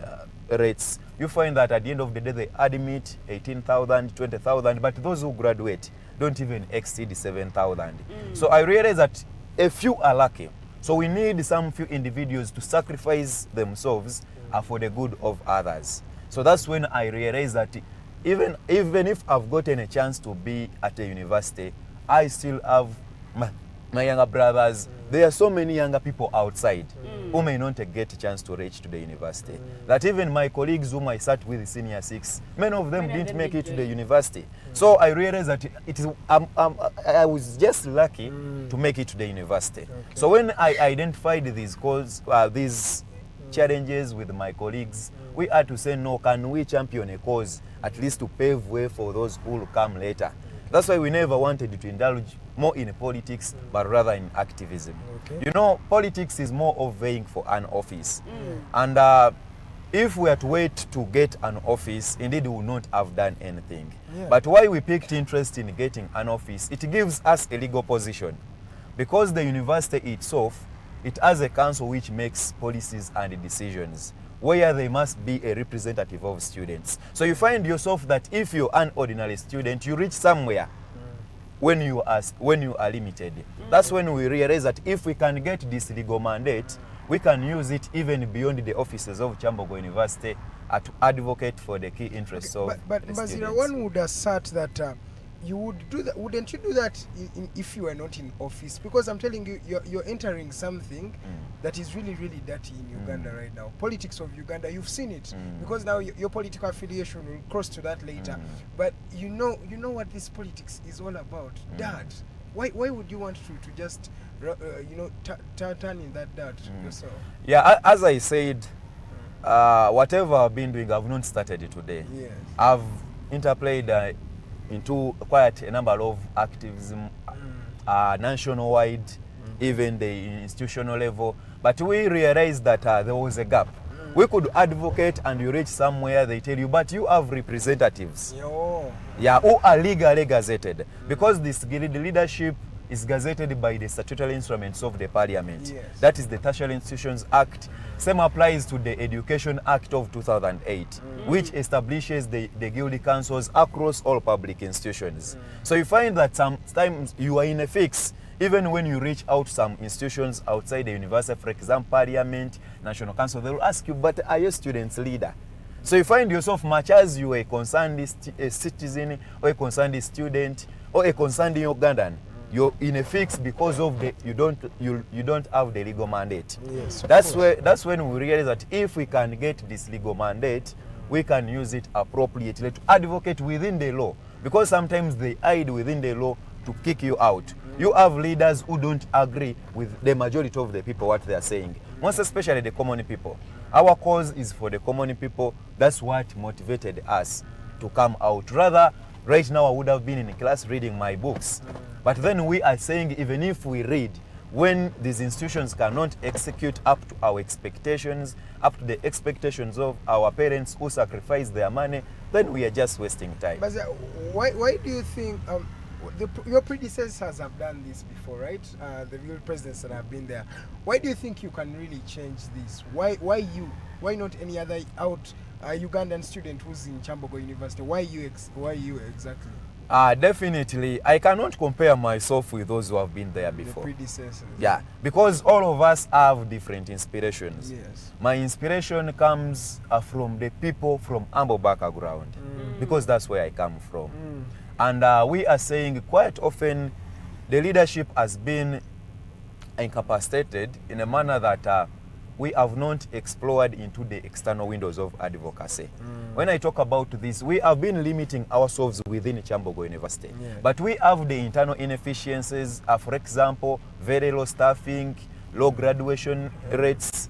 Speaker 8: rates. You find that at the end of the day, they admit 18,000, 20,000, but those who graduate don't even exceed 7,000. So I realized that a few are lucky. So we need some few individuals to sacrifice themselves for the good of others. So that's when I realized that even if I've gotten a chance to be at a university, I still have my younger brothers. There are so many younger people outside who may not get a chance to reach to the university. That even my colleagues whom I sat with senior 6, many of them didn't make it to the university. So I realized that I was just lucky to make it to the university. So when I identified these challenges with my colleagues, we had to say, no, can we champion a cause, at least to pave way for those who will come later. That's why we never wanted to indulge more in politics, but rather in activism. You know, politics is more of vying for an office. And if we had to wait to get an office, indeed we would not have done anything. But why we picked interest in getting an office, it gives us a legal position. Because the university itself, it has a council which makes policies and decisions, where there must be a representative of students. So you find yourself that if you're an ordinary student, you reach somewhere when you are limited. That's when we realize that if we can get this legal mandate, we can use it even beyond the offices of Kyambogo University to advocate for the key interests of
Speaker 3: but
Speaker 8: the
Speaker 3: Mbaziira,
Speaker 8: students.
Speaker 3: one would assert that you would do that. Wouldn't you do that if you were not in office? Because I'm telling you, you're entering something that is really, really dirty in Uganda right now. Politics of Uganda, you've seen it. Because now your political affiliation will cross to that later. But you know what this politics is all about. Dirt. Why would you want to just turn in that dirt yourself?
Speaker 8: Yeah, as I said, whatever I've been doing, I've not started it today.
Speaker 3: Yes.
Speaker 8: I've interplayed into quite a number of activism, nationwide, even the institutional level. But we realized that there was a gap. We could advocate and you reach somewhere, they tell you, but you have representatives. Yeah, who are legally gazetted. Because this guild leadership is gazetted by the statutory instruments of the parliament. That is the Tertiary Institutions Act. Same applies to the Education Act of 2008, which establishes the guild councils across all public institutions. So you find that sometimes you are in a fix, even when you reach out some institutions outside the university, for example, parliament, national council, they will ask you, but are you students leader? So you find yourself, much as you are a concerned citizen, or a concerned student, or a concerned Ugandan, you're in a fix because of the you don't have the legal mandate. That's when we realize that if we can get this legal mandate, we can use it appropriately to advocate within the law, because sometimes they hide within the law to kick you out. You have leaders who don't agree with the majority of the people what they are saying, most especially the common people. Our cause is for the common people. That's what motivated us to come out. Rather, right now I would have been in class reading my books. But then we are saying, even if we read, when these institutions cannot execute up to our expectations, up to the expectations of our parents who sacrifice their money, then we are just wasting time.
Speaker 3: But why do you think your predecessors have done this before, right? The real presidents that have been there. Why do you think you can really change this? Why you? Why not any other Ugandan student who's in Kyambogo University? Why you exactly?
Speaker 8: Definitely, I cannot compare myself with those who have been there before.
Speaker 3: The predecessors.
Speaker 8: Yeah, because all of us have different inspirations.
Speaker 3: Yes.
Speaker 8: My inspiration comes from the people from humble background, because that's where I come from. And we are saying quite often the leadership has been incapacitated in a manner that we have not explored into the external windows of advocacy. When I talk about this, we have been limiting ourselves within Kyambogo University.
Speaker 3: Yeah.
Speaker 8: But we have the internal inefficiencies, for example, very low staffing, low graduation rates,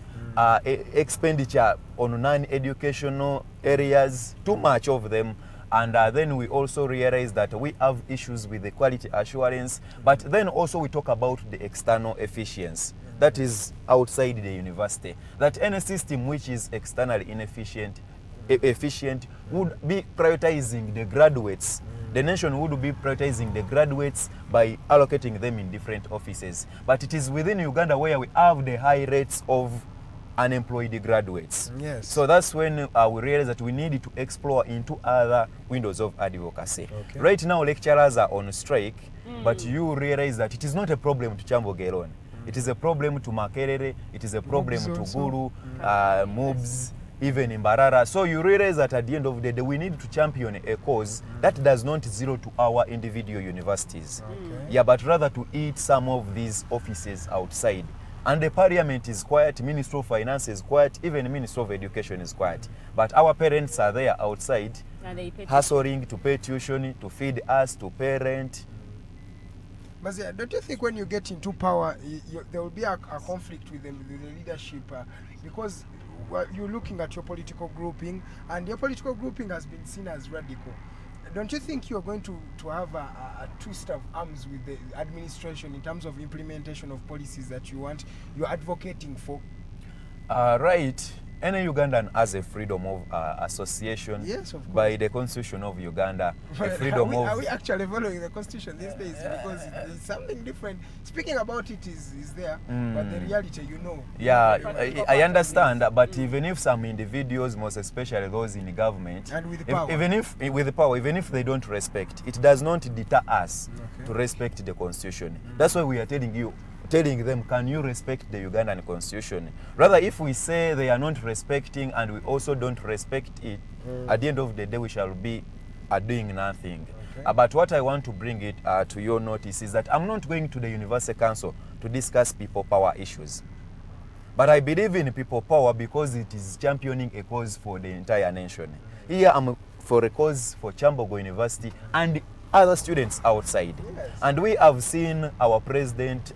Speaker 8: expenditure on non-educational areas, too much of them. And then we also realize that we have issues with the quality assurance, but then also we talk about the external efficiency. That is outside the university. That any system which is externally efficient would be prioritizing the graduates. The nation would be prioritizing the graduates by allocating them in different offices. But it is within Uganda where we have the high rates of unemployed graduates.
Speaker 3: Yes.
Speaker 8: So that's when we realize that we need to explore into other windows of advocacy.
Speaker 3: Okay.
Speaker 8: Right now lecturers are on strike, but you realize that it is not a problem to Kyambogo alone. It is a problem to Makerere, it is a problem
Speaker 3: Moobs
Speaker 8: to
Speaker 3: also.
Speaker 8: Guru, Moobs, even in Mbarara. So you realize that at the end of the day, we need to champion a cause that does not zero to our individual universities.
Speaker 3: Okay.
Speaker 8: Yeah, but rather to eat some of these offices outside. And the parliament is quiet, Ministry of Finance is quiet, even Ministry of Education is quiet. But our parents are there outside,
Speaker 7: And they pay
Speaker 8: hustling to pay tuition, to feed us, to parent.
Speaker 3: Mbaziira, don't you think when you get into power, there will be a conflict with the leadership? Because you're looking at your political grouping, and your political grouping has been seen as radical. Don't you think you're going to have a twist of arms with the administration in terms of implementation of policies that you're advocating for?
Speaker 8: Right. Any Ugandan has a freedom of association,
Speaker 3: Yes, of course.
Speaker 8: by the Constitution of Uganda. A
Speaker 3: But
Speaker 8: freedom
Speaker 3: are
Speaker 8: of
Speaker 3: we actually following the Constitution these days? Because it's something different. Speaking about it is there, but the reality, you know.
Speaker 8: Yeah,
Speaker 3: very
Speaker 8: I understand, but even if some individuals, most especially those in government,
Speaker 3: And with power.
Speaker 8: even if with the power, even if they don't respect, it does not deter us
Speaker 3: Okay.
Speaker 8: to respect the Constitution. That's why we are telling them, can you respect the Ugandan Constitution? Rather, if we say they are not respecting and we also don't respect it, at the end of the day we shall be doing nothing.
Speaker 3: Okay.
Speaker 8: But what I want to bring it to your notice is that I'm not going to the University Council to discuss people power issues. But I believe in people power because it is championing a cause for the entire nation. Here I'm for a cause for Kyambogo University and other students outside.
Speaker 3: Yes.
Speaker 8: And we have seen our president,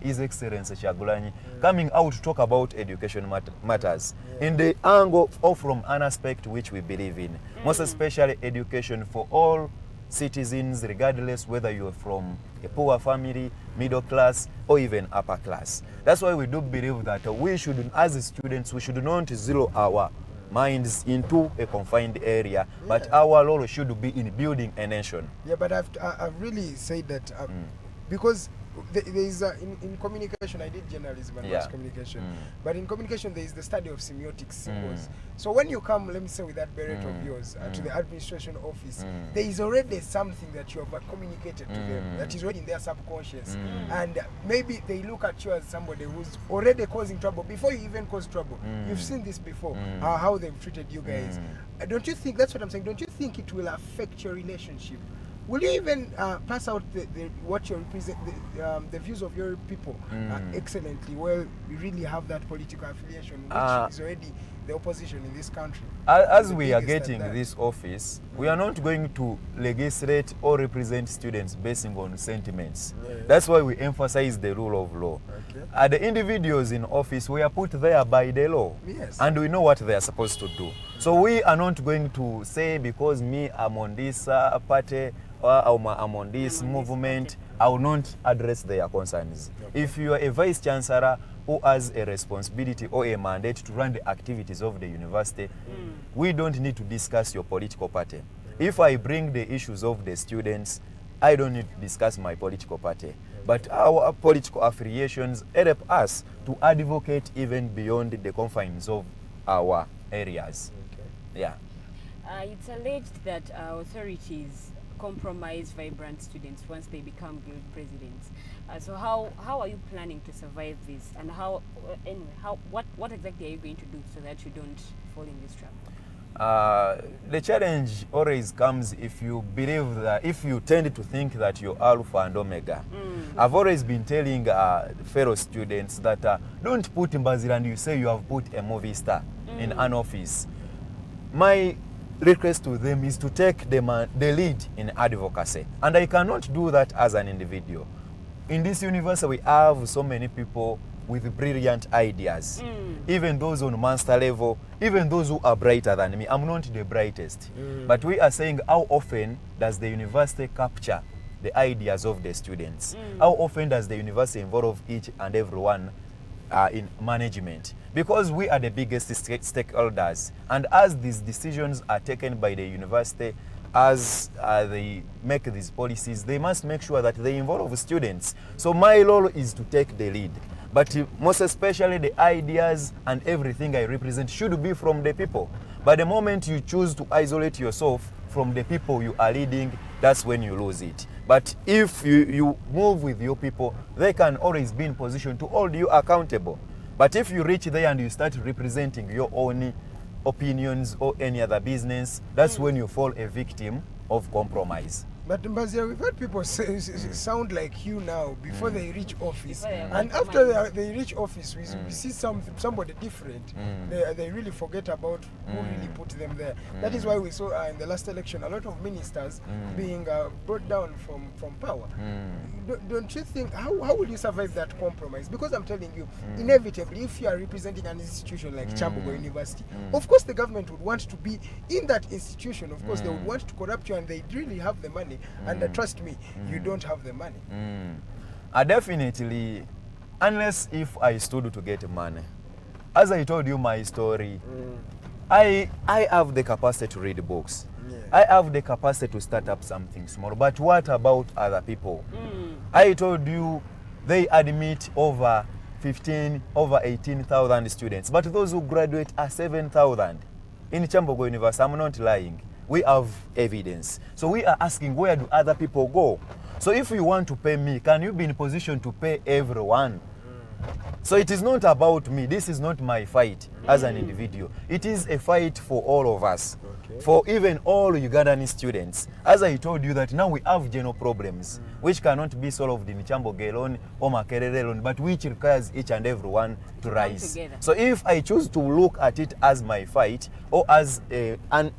Speaker 8: His Excellency Kyagulanyi, coming out to talk about education matters in the angle or from an aspect which we believe in, most especially education for all citizens, regardless whether you're from a poor family, middle class, or even upper class. That's why we do believe that we should, as students, we should not zero our minds into a confined area, but our role should be in building a nation.
Speaker 3: Yeah, but I've really said that because there is in communication, I did journalism and mass communication, but in communication there is the study of semiotic symbols. So when you come, let me say, with that beret of yours to the administration office, there is already something that you have communicated to them that is already in their subconscious, and maybe they look at you as somebody who's already causing trouble before you even cause trouble. You've seen this before, how they've treated you guys. Don't you think, that's what I'm saying, don't you think it will affect your relationship? Will you even pass out what you represent, the views of your people excellently? Well, we really have that political affiliation, which is already the opposition in this country.
Speaker 8: As we are getting this office, we are not going to legislate or represent students based on sentiments. That's why we emphasize the rule of law.
Speaker 3: Okay.
Speaker 8: The individuals in office, we are put there by the law.
Speaker 3: Yes.
Speaker 8: And we know what they are supposed to do. So we are not going to say, because me, I'm on this party, or I'm on this movement, I will not address their concerns. If you are a vice chancellor who has a responsibility or a mandate to run the activities of the university, we don't need to discuss your political party. If I bring the issues of the students, I don't need to discuss my political party. But our political affiliations help us to advocate even beyond the confines of our areas. Yeah.
Speaker 7: It's alleged that authorities compromise vibrant students once they become guild presidents. So how are you planning to survive this, and what exactly are you going to do so that you don't fall in this trap?
Speaker 8: The challenge always comes if you believe that, if you tend to think that you're alpha and omega. I've always been telling fellow students that don't put Mbaziira and you say you have put a movie star in an office. My request to them is to take the lead in advocacy, and I cannot do that as an individual. In this university we have so many people with brilliant ideas, even those on master level, even those who are brighter than me. I'm not the brightest, but we are saying, how often does the university capture the ideas of the students? How often does the university involve each and everyone in management? Because we are the biggest stakeholders, and as these decisions are taken by the university, as they make these policies, they must make sure that they involve students. So my role is to take the lead. But most especially the ideas and everything I represent should be from the people. But the moment you choose to isolate yourself from the people you are leading, that's when you lose it. But if you move with your people, they can always be in position to hold you accountable. But if you reach there and you start representing your own opinions or any other business, that's when you fall a victim of compromise.
Speaker 3: But Mbaziira, we've had people sound like you now before they reach office, and after they reach office, we see somebody different. They really forget about who really put them there. That is why we saw in the last election a lot of ministers being brought down from power. Don't you think, how will you survive that compromise? Because I'm telling you, inevitably, if you are representing an institution like Kyambogo University, of course the government would want to be in that institution. Of course they would want to corrupt you, and they really have the money. And trust me, you don't have the money.
Speaker 8: Definitely, unless if I stood to get money. As I told you my story, I have the capacity to read books. I have the capacity to start up something small. But what about other people? I told you they admit over 18,000 students. But those who graduate are 7,000. In Kyambogo University, I'm not lying. We have evidence. So we are asking, where do other people go? So if you want to pay me, can you be in position to pay everyone? So it is not about me. This is not my fight as an individual. It is a fight for all of us, for even all Ugandan students. As I told you that now we have general problems which cannot be solved in Kyambogo alone or Makerere alone, but which requires each and everyone to rise. So if I choose to look at it as my fight or as an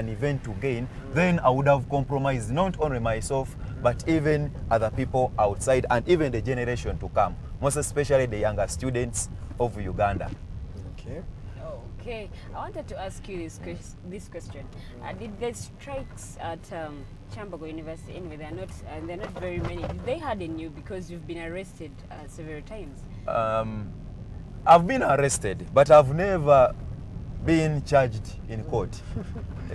Speaker 8: event to gain, then I would have compromised not only myself, but even other people outside and even the generation to come, most especially the younger students of Uganda.
Speaker 7: Okay, I wanted to ask you this question. Did the strikes at Kyambogo University, anyway, they're not very many, did they harden you because you've been arrested several times?
Speaker 8: I've been arrested, but I've never been charged in court.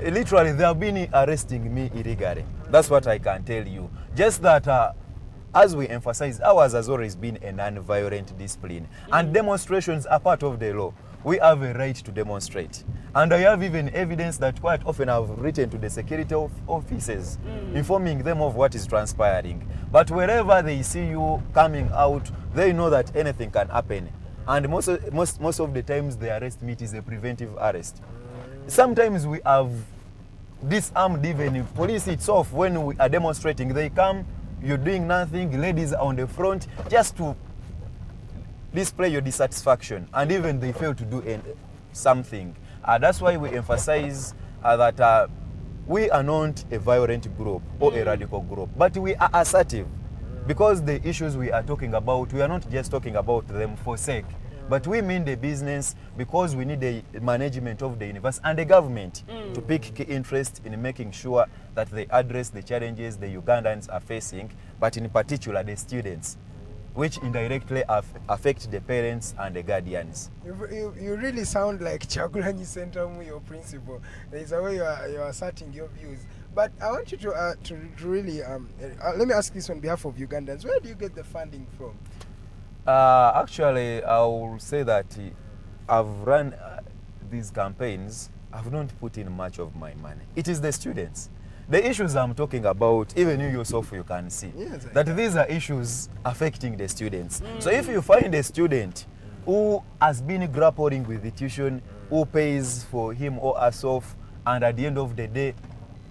Speaker 8: Literally, they have been arresting me illegally. That's what I can tell you. Just that, as we emphasize, ours has always been a non-violent discipline. And demonstrations are part of the law. We have a right to demonstrate. And I have even evidence that quite often I've written to the security officers, informing them of what is transpiring. But wherever they see you coming out, they know that anything can happen. And most of the times the arrest meet is a preventive arrest. Sometimes we have disarmed even police itself. When we are demonstrating, they come, you're doing nothing, ladies are on the front, just to display your dissatisfaction, and even they fail to do something. That's why we emphasize that we are not a violent group or a radical group, but we are assertive. Because the issues we are talking about, we are not just talking about them for sake, but we mean the business because we need the management of the university and the government to pick key interest in making sure that they address the challenges the Ugandans are facing, but in particular the students, which indirectly affect the parents and the guardians.
Speaker 3: You really sound like Kyagulanyi Sentamu, your principal. There is a way you are asserting your views. But I want you to really, let me ask this on behalf of Ugandans. Where do you get the funding from?
Speaker 8: Actually, I will say that I've run these campaigns. I've not put in much of my money. It is the students. the issues I'm talking about, even you yourself, you can see
Speaker 3: Yes,
Speaker 8: that these are issues affecting the students. So if you find a student who has been grappling with the tuition, who pays for him or herself, and at the end of the day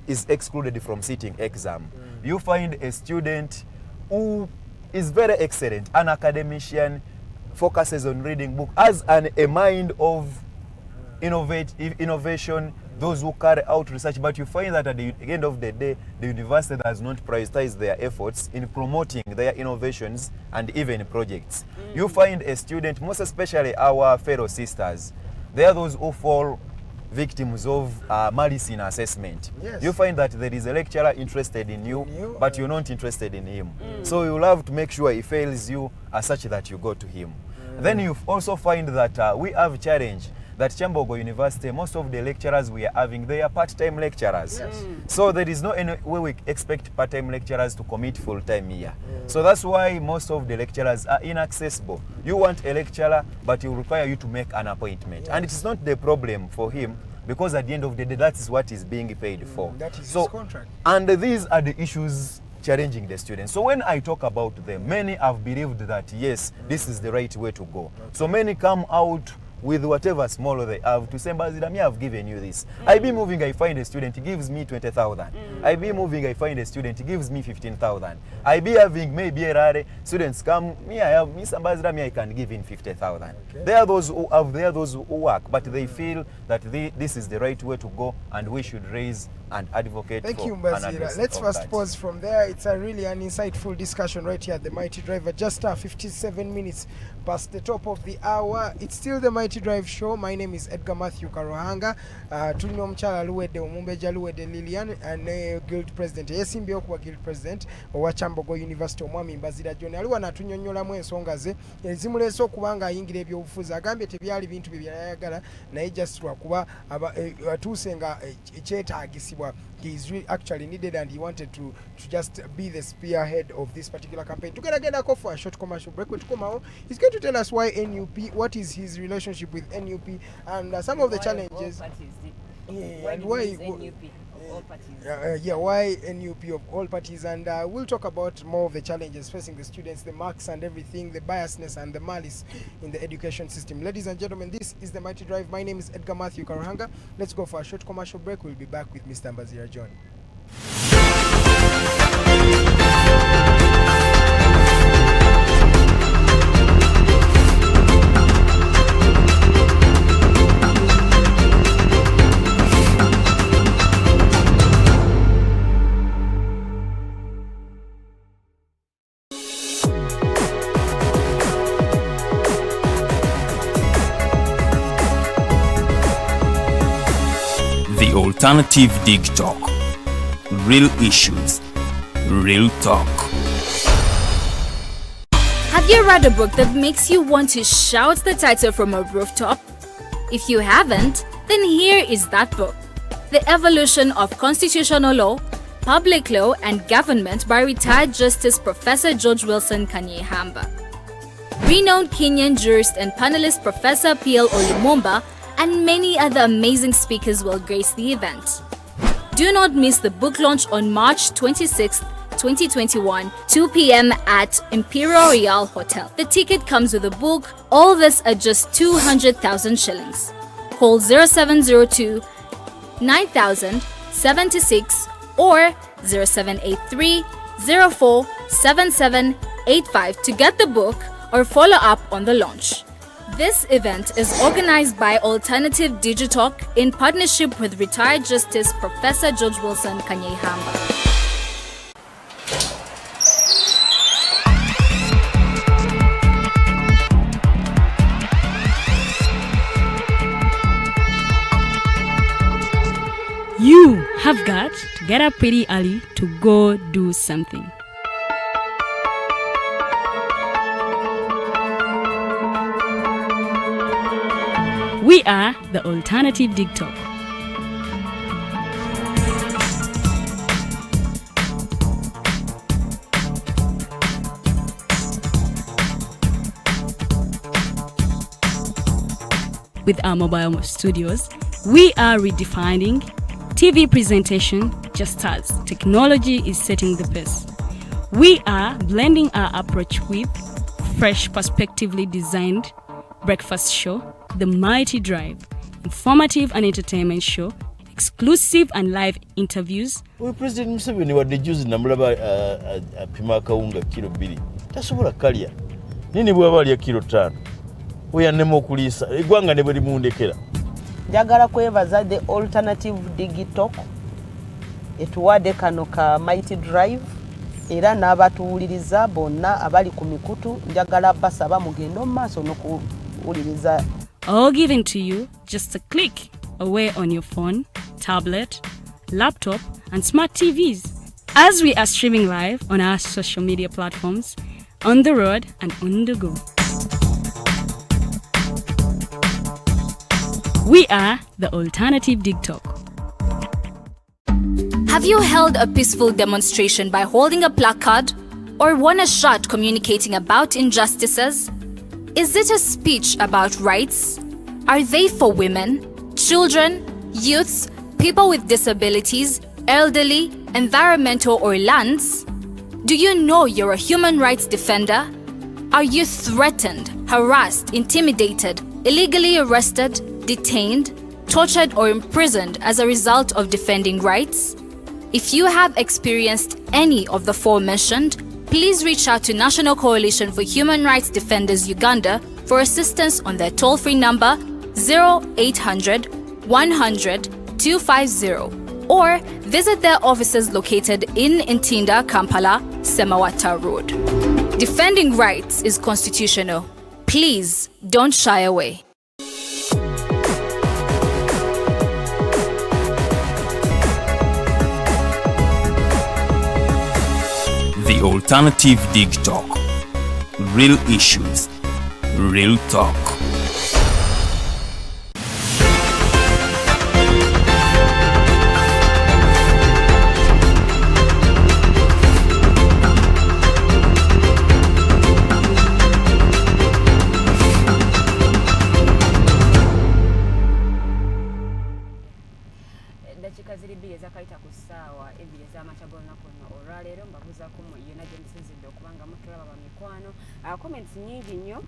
Speaker 8: is excluded from sitting exam, you find a student who is very excellent, an academician, focuses on reading book, has a mind of innovation, those who carry out research, but you find that at the end of the day, the university does not prioritize their efforts in promoting their innovations and even projects. You find a student, most especially our fellow sisters, they are those who fall victims of malice in assessment.
Speaker 3: Yes.
Speaker 8: You find that there is a lecturer interested in you, but you're not interested in him. So you'll have to make sure he fails you as such that you go to him. Then you also find that we have a challenge that Kyambogo University, most of the lecturers we are having, they are part-time lecturers.
Speaker 3: Yes.
Speaker 8: So there is no any way we expect part-time lecturers to commit full-time here. So that's why most of the lecturers are inaccessible. You want a lecturer, but he will require you to make an appointment.
Speaker 3: Yes.
Speaker 8: And it's not the problem for him, because at the end of the day, that is what he's being paid for.
Speaker 3: That is
Speaker 8: So,
Speaker 3: his contract.
Speaker 8: and these are the issues challenging the students. So when I talk about them, many have believed that yes, this is the right way to go. So many come out with whatever small they have to say, Mbaziira, me, I've given you this. I be moving, I find a student, he gives me 20,000. I be moving, I find a student, he gives me 15,000. I be having maybe a rare students come, me, I have, Mr. Mbaziira, me, I can give in 50,000.
Speaker 3: Okay.
Speaker 8: They are those who have, they are those who work, but they feel that this is the right way to go, and we should raise and advocate
Speaker 3: Thank
Speaker 8: for
Speaker 3: you,
Speaker 8: an
Speaker 3: Mbaziira.
Speaker 8: address
Speaker 3: Let's
Speaker 8: of
Speaker 3: first
Speaker 8: that.
Speaker 3: pause from there. It's a really an insightful discussion right here at the Mighty Drive. Just 57 minutes past the top of the hour. It's still the Mighty Drive show. My name is Edgar Mathew Karuhanga. Tulina omukyala Luwedde Omumbejja Luwedde Lulian and Guild President. Yesimbyeo kuba Guild President owa Kyambogo University omwami Mbaziira John. Aliwo n'atunnyonnyolamu ensonga ze ezimuleese okuba ng'ayingira ebyobufuzi. Agambye tebyali bintu bye byayagala naye just lwakuba atuuse nga ekyetaagisibwa. He is really actually needed, and he wanted to just be the spearhead of this particular campaign. Together, get a for a short commercial break. He's going to tell us why NUP, what is his relationship with NUP, and some of the challenges. And why why NUP of all parties, and we'll talk about more of the challenges facing the students, the marks and everything, the biasness and the malice in the education system. Ladies and gentlemen, this is the Mighty Drive. My name is Edgar Mathew Karuhanga. Let's go for a short commercial break. We'll be back with Mr. Mbaziira John.
Speaker 1: The Alternative Dig Talk. Real issues, real talk.
Speaker 2: Have you read a book that makes you want to shout the title from a rooftop? If you haven't, then here is that book. The Evolution of Constitutional Law, Public Law and Government by retired Justice Professor George Wilson Kanyehamba. Renowned Kenyan jurist and panelist Professor P.L. Olumumba and many other amazing speakers will grace the event. Do not miss the book launch on March 26, 2021, 2 p.m. at Imperial Royal Hotel. The ticket comes with a book. All this at just 200,000 shillings. Call 0702 9000 76 or 0783 04 7785 to get the book or follow up on the launch. This event is organized by Alternative Digitalk in partnership with retired Justice Professor George Wilson Kanyehamba.
Speaker 4: You have got to get up pretty early to go do something. We are the Alternative Dig Talk. With our mobile studios, we are redefining TV presentation just as technology is setting the pace. We are blending our approach with fresh, perspectively designed breakfast show, The Mighty Drive, informative and entertainment show, exclusive and live interviews.
Speaker 5: We President Museveni wadde juzi namulaba apima akawunga kilo 2 tasobola kalya nini bwaba alya kilo 5 oyannema okuliisa eggwanga ne bwe limundekera.
Speaker 6: Njagala kwebaza the alternative digital etuwadde kano ka Mighty Drive era n'abatuwuliriza bonna abali ku mikutu njagala basaba mugende mu maaso n'okuwuliriza.
Speaker 4: All given to you just a click away on your phone, tablet, laptop, and smart TVs. As we are streaming live on our social media platforms, on the road and on the go. We are the Alternative TikTok.
Speaker 2: Have you held a peaceful demonstration by holding a placard or won a shot communicating about injustices? Is it a speech about rights? Are they for women, children, youths, people with disabilities, elderly, environmental or lands? Do you know you're a human rights defender? Are you threatened, harassed, intimidated, illegally arrested, detained, tortured or imprisoned as a result of defending rights? If you have experienced any of the forementioned, please reach out to National Coalition for Human Rights Defenders Uganda for assistance on their toll-free number 0800 100 250 or visit their offices located in Ntinda, Kampala, Semawata Road. Defending rights is constitutional. Please don't shy away.
Speaker 1: The Alternative TikTok. Real issues, real talk.
Speaker 7: Dakika ziri bbiri ezakayita ku ssaawa ebbiri ez'amakya g'olunaku luno olwaleero mbabuuzaako mu yonna gye musinzidde okubanga mutulaba bamikwano. Comments nnyingi nnyo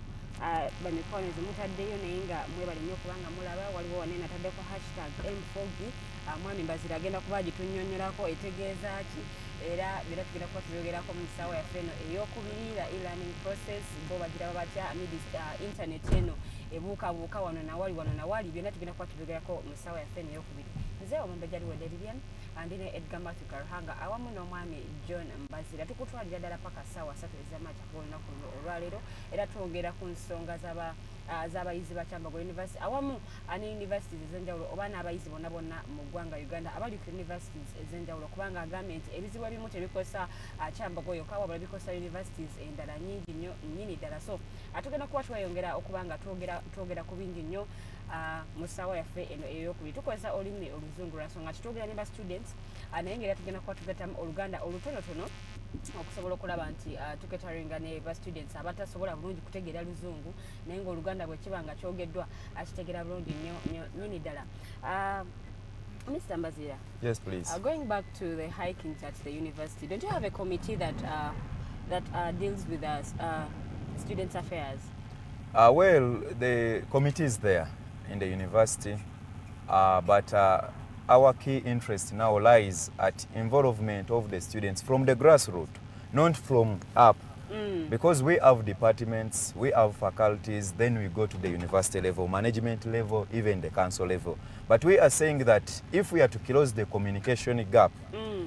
Speaker 7: bamikwano ezimutaddeyo naye nga mwebale nnyo okubanga mulaba. Waliwo wane nataddeko hashtag mfogi mwami Mbaziira agenda kuba gitunnyonnyolako etegeeza ki era bera tugenda kuba tuyogerako mu ssaawa yaffe eno ey'okubirira eLearning process bo bagiraba batya internet eno ebuukabuuka wano nawali byonna tugenda kuba tuyogerako mu ssaawa yaffe eno ey'okubiri. Nze Omumbejja Luwedde Lulian andine Edgar Mathew Karuhanga awamu n'omwami John Mbaziira tukutwalira ddala paka ssaawa 3 ez'amakya g'olunaku luno olwaleero era twongera ku nsonga z'abayizi ba Kyambogo University awamu ne universities ez'enjawulo oba n'abayizi bonna mu ggwanga Uganda abali ku universities ez'enjawulo kubanga agambye nti ebizibu ebimu tebikosa Kyambogo yokka wabula bikosa universities endala nnyingi nnyo nnyini ddala. So tugenda kuba tweyongera okubanga twogera ku bingi nnyo mu ssaawa yaffe eno ey'okubiri tukozesa olulimi oluzungu lwansonga kitwogera ne ba students naye ngera tugenda kuba tugattamu oluganda olutonotono okusobola okulaba nti tuketaringa ne ba students abatasobola bulungi kutegeera luzungu naye ng'oluganda bwe kiba nga kyogeddwa akitegeera bulungi nnyo nnyini ddala. Mr. Mbaziira.
Speaker 8: Yes, please.
Speaker 7: Going back to the hikings at the university, don't you have a committee that deals with students' affairs?
Speaker 8: Well, the committee is there in the university, but our key interest now lies at involvement of the students from the grassroots, not from up. Because we have departments, we have faculties, then we go to the university level, management level, even the council level. But we are saying that if we are to close the communication gap,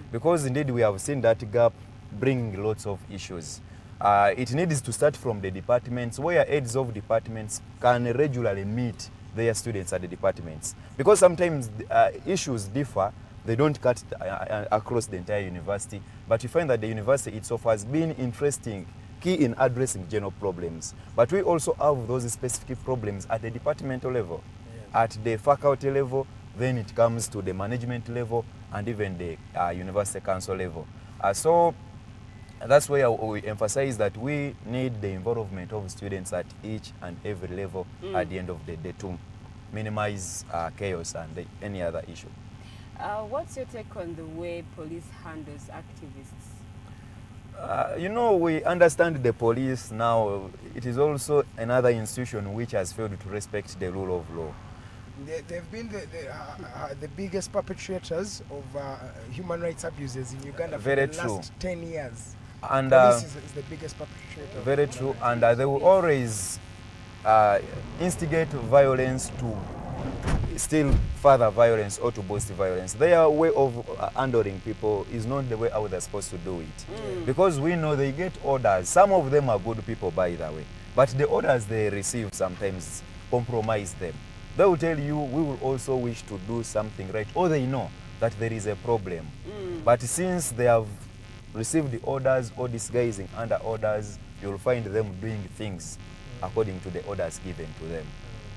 Speaker 8: because indeed we have seen that gap bring lots of issues, it needs to start from the departments where heads of departments can regularly meet their students at the departments. Because sometimes issues differ, they don't cut across the entire university, but you find that the university itself has been interesting, key in addressing general problems. But we also have those specific problems at the departmental level, at the faculty level, then it comes to the management level, and even the university council level. So that's where we emphasize that we need the involvement of students at each and every level at the end of the day to minimize chaos and any other issue.
Speaker 7: What's your take on the way police handles activists?
Speaker 8: You know, we understand the police now. It is also another institution which has failed to respect the rule of law.
Speaker 3: They've been the biggest perpetrators of human rights abuses in Uganda for
Speaker 8: Very
Speaker 3: the
Speaker 8: true.
Speaker 3: last 10 years.
Speaker 8: And
Speaker 3: Police is the biggest perpetrator.
Speaker 8: very true. And they will always instigate violence to still further violence or to boost violence. Their way of handling people is not the way how they're supposed to do it. Because we know they get orders. Some of them are good people, by the way. But the orders they receive sometimes compromise them. They will tell you, we will also wish to do something right. Or they know that there is a problem. But since they have received the orders or disguising under orders, you'll find them doing things according to the orders given to them.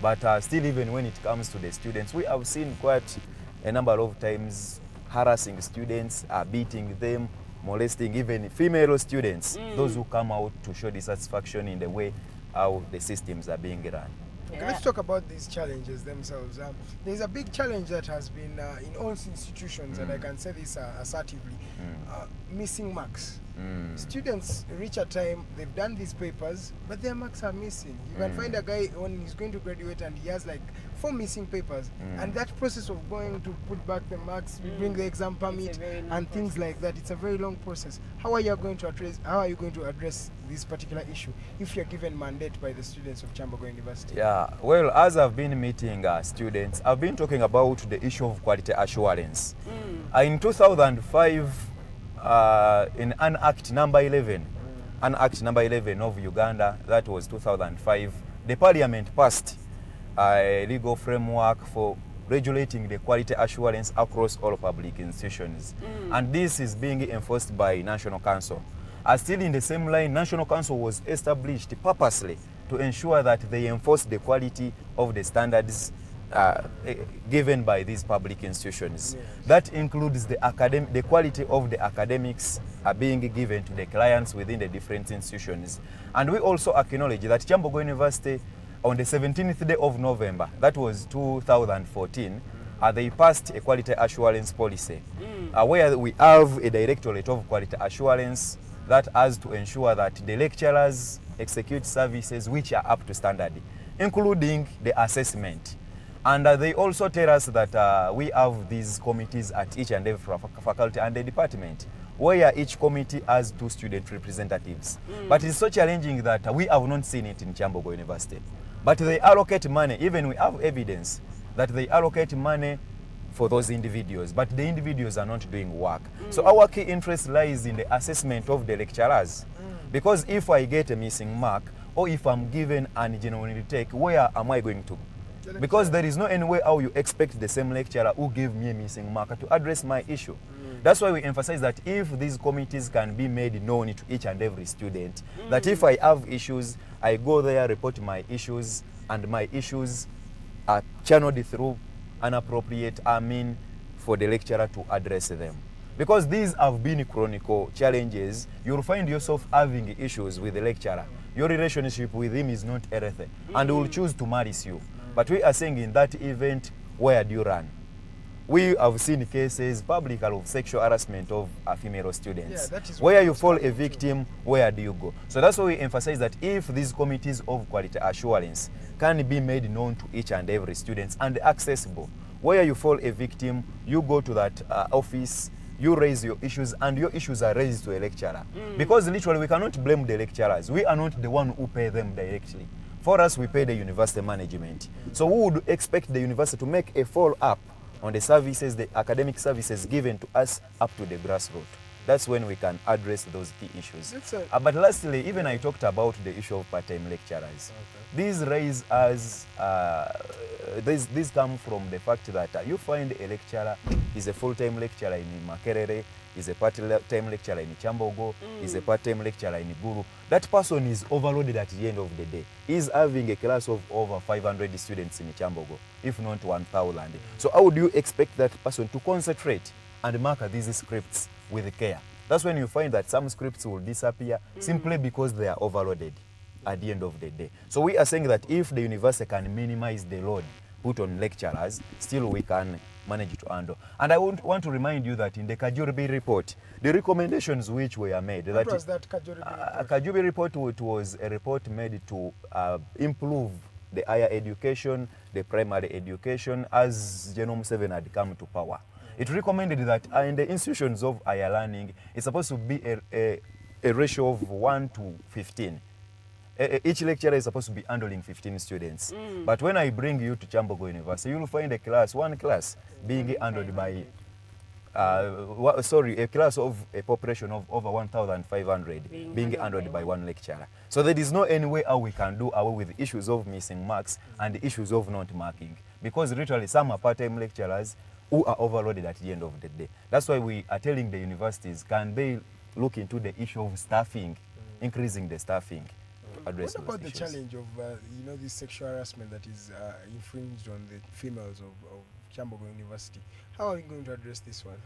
Speaker 8: But still, even when it comes to the students, we have seen quite a number of times harassing students, beating them, molesting even female students, those who come out to show dissatisfaction in the way how the systems are being run.
Speaker 3: Okay, let's talk about these challenges themselves. There's a big challenge that has been in all institutions, and I can say this assertively, missing marks. Students reach a time, they've done these papers, but their marks are missing. You can find a guy when he's going to graduate and he has like 4 missing papers, and that process of going to put back the marks, bring the exam permit and things like that, it's a very long process. How are you going to address this particular issue if you're given mandate by the students of Kyambogo University?
Speaker 8: Yeah, well, as I've been meeting students, I've been talking about the issue of quality assurance. In 2005, in an Act number 11, an Act number 11 of Uganda, that was 2005, the Parliament passed a legal framework for regulating the quality assurance across all public institutions. And this is being enforced by National Council. Still in the same line, National Council was established purposely to ensure that they enforce the quality of the standards given by these public institutions. Yes. That includes the quality of the academics being given to the clients within the different institutions. And we also acknowledge that Kyambogo University, on the 17th day of November, that was 2014, they passed a quality assurance policy where we have a directorate of quality assurance that has to ensure that the lecturers execute services which are up to standard, including the assessment. And they also tell us that we have these committees at each and every faculty and the department, where each committee has 2 student representatives. But it's so challenging that we have not seen it in Kyambogo University. But they allocate money, even we have evidence that they allocate money for those individuals, but the individuals are not doing work. So our key interest lies in the assessment of the lecturers. Because if I get a missing mark, or if I'm given an genuine retake, where am I going to? Because there is no any way how you expect the same lecturer who gave me a missing mark to address my issue. That's why we emphasize that if these committees can be made known to each and every student, that if I have issues, I go there, report my issues, and my issues are channeled through inappropriate, for the lecturer to address them. Because these have been chronic challenges, you'll find yourself having issues with the lecturer. Your relationship with him is not healthy, and he will choose to marry you. But we are saying in that event, where do you run? We have seen cases publicly of sexual harassment of female students. Yeah, where you fall a victim, where do you go? So that's why we emphasize that if these committees of quality assurance can be made known to each and every student and accessible, where you fall a victim, you go to that office, you raise your issues, and your issues are raised to a lecturer. Because literally we cannot blame the lecturers. We are not the one who pay them directly. For us, we pay the university management. So we would expect the university to make a follow-up on the services, the academic services given to us up to the grassroots. That's when we can address those key issues. But lastly, even I talked about the issue of part-time lecturers. These rise as, these come from the fact that you find a lecturer is a full-time lecturer in Makerere, is a part-time lecturer in Kyambogo, is a part-time lecturer in Guru. That person is overloaded at the end of the day. He's having a class of over 500 students in Kyambogo, if not 1,000. So how would you expect that person to concentrate and mark these scripts with care? That's when you find that some scripts will disappear simply because they are overloaded at the end of the day. So we are saying that if the university can minimize the load put on lecturers, still we can manage to handle. And I want to remind you that in the Kajubi report, the recommendations which were made,
Speaker 3: What was that Kajubi report?
Speaker 8: Kajubi report, it was a report made to improve the higher education, the primary education, as Genome 7 had come to power. It recommended that in the institutions of higher learning, it's supposed to be a ratio of 1 to 15. Each lecturer is supposed to be handling 15 students. But when I bring you to Kyambogo University, you will find one class being handled by, a class of a population of over 1,500 being handled by one lecturer. So there is no any way how we can do away with issues of missing marks and issues of not marking. Because literally some are part-time lecturers who are overloaded at the end of the day. That's why we are telling the universities, can they look into the issue of staffing, increasing the staffing.
Speaker 3: What about the challenge of this sexual harassment that is infringed on the females of Kyambogo University? How are you going to address this one?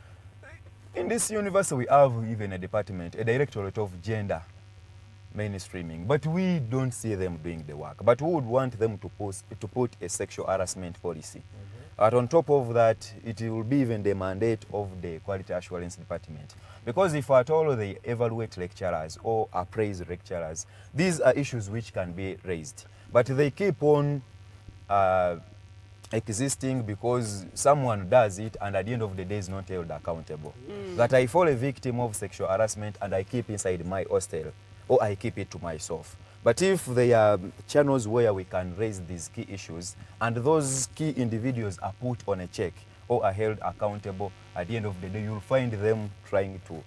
Speaker 8: In this university, we have even a department, a directorate of gender mainstreaming, but we don't see them doing the work. But we would want them to put a sexual harassment policy. But on top of that, it will be even the mandate of the quality assurance department. Because if at all they evaluate lecturers or appraise lecturers, these are issues which can be raised. But they keep on existing because someone does it and at the end of the day is not held accountable. That I fall a victim of sexual harassment and I keep inside my hostel or I keep it to myself. But if there are channels where we can raise these key issues and those key individuals are put on a check or are held accountable, at the end of the day, you'll find them trying to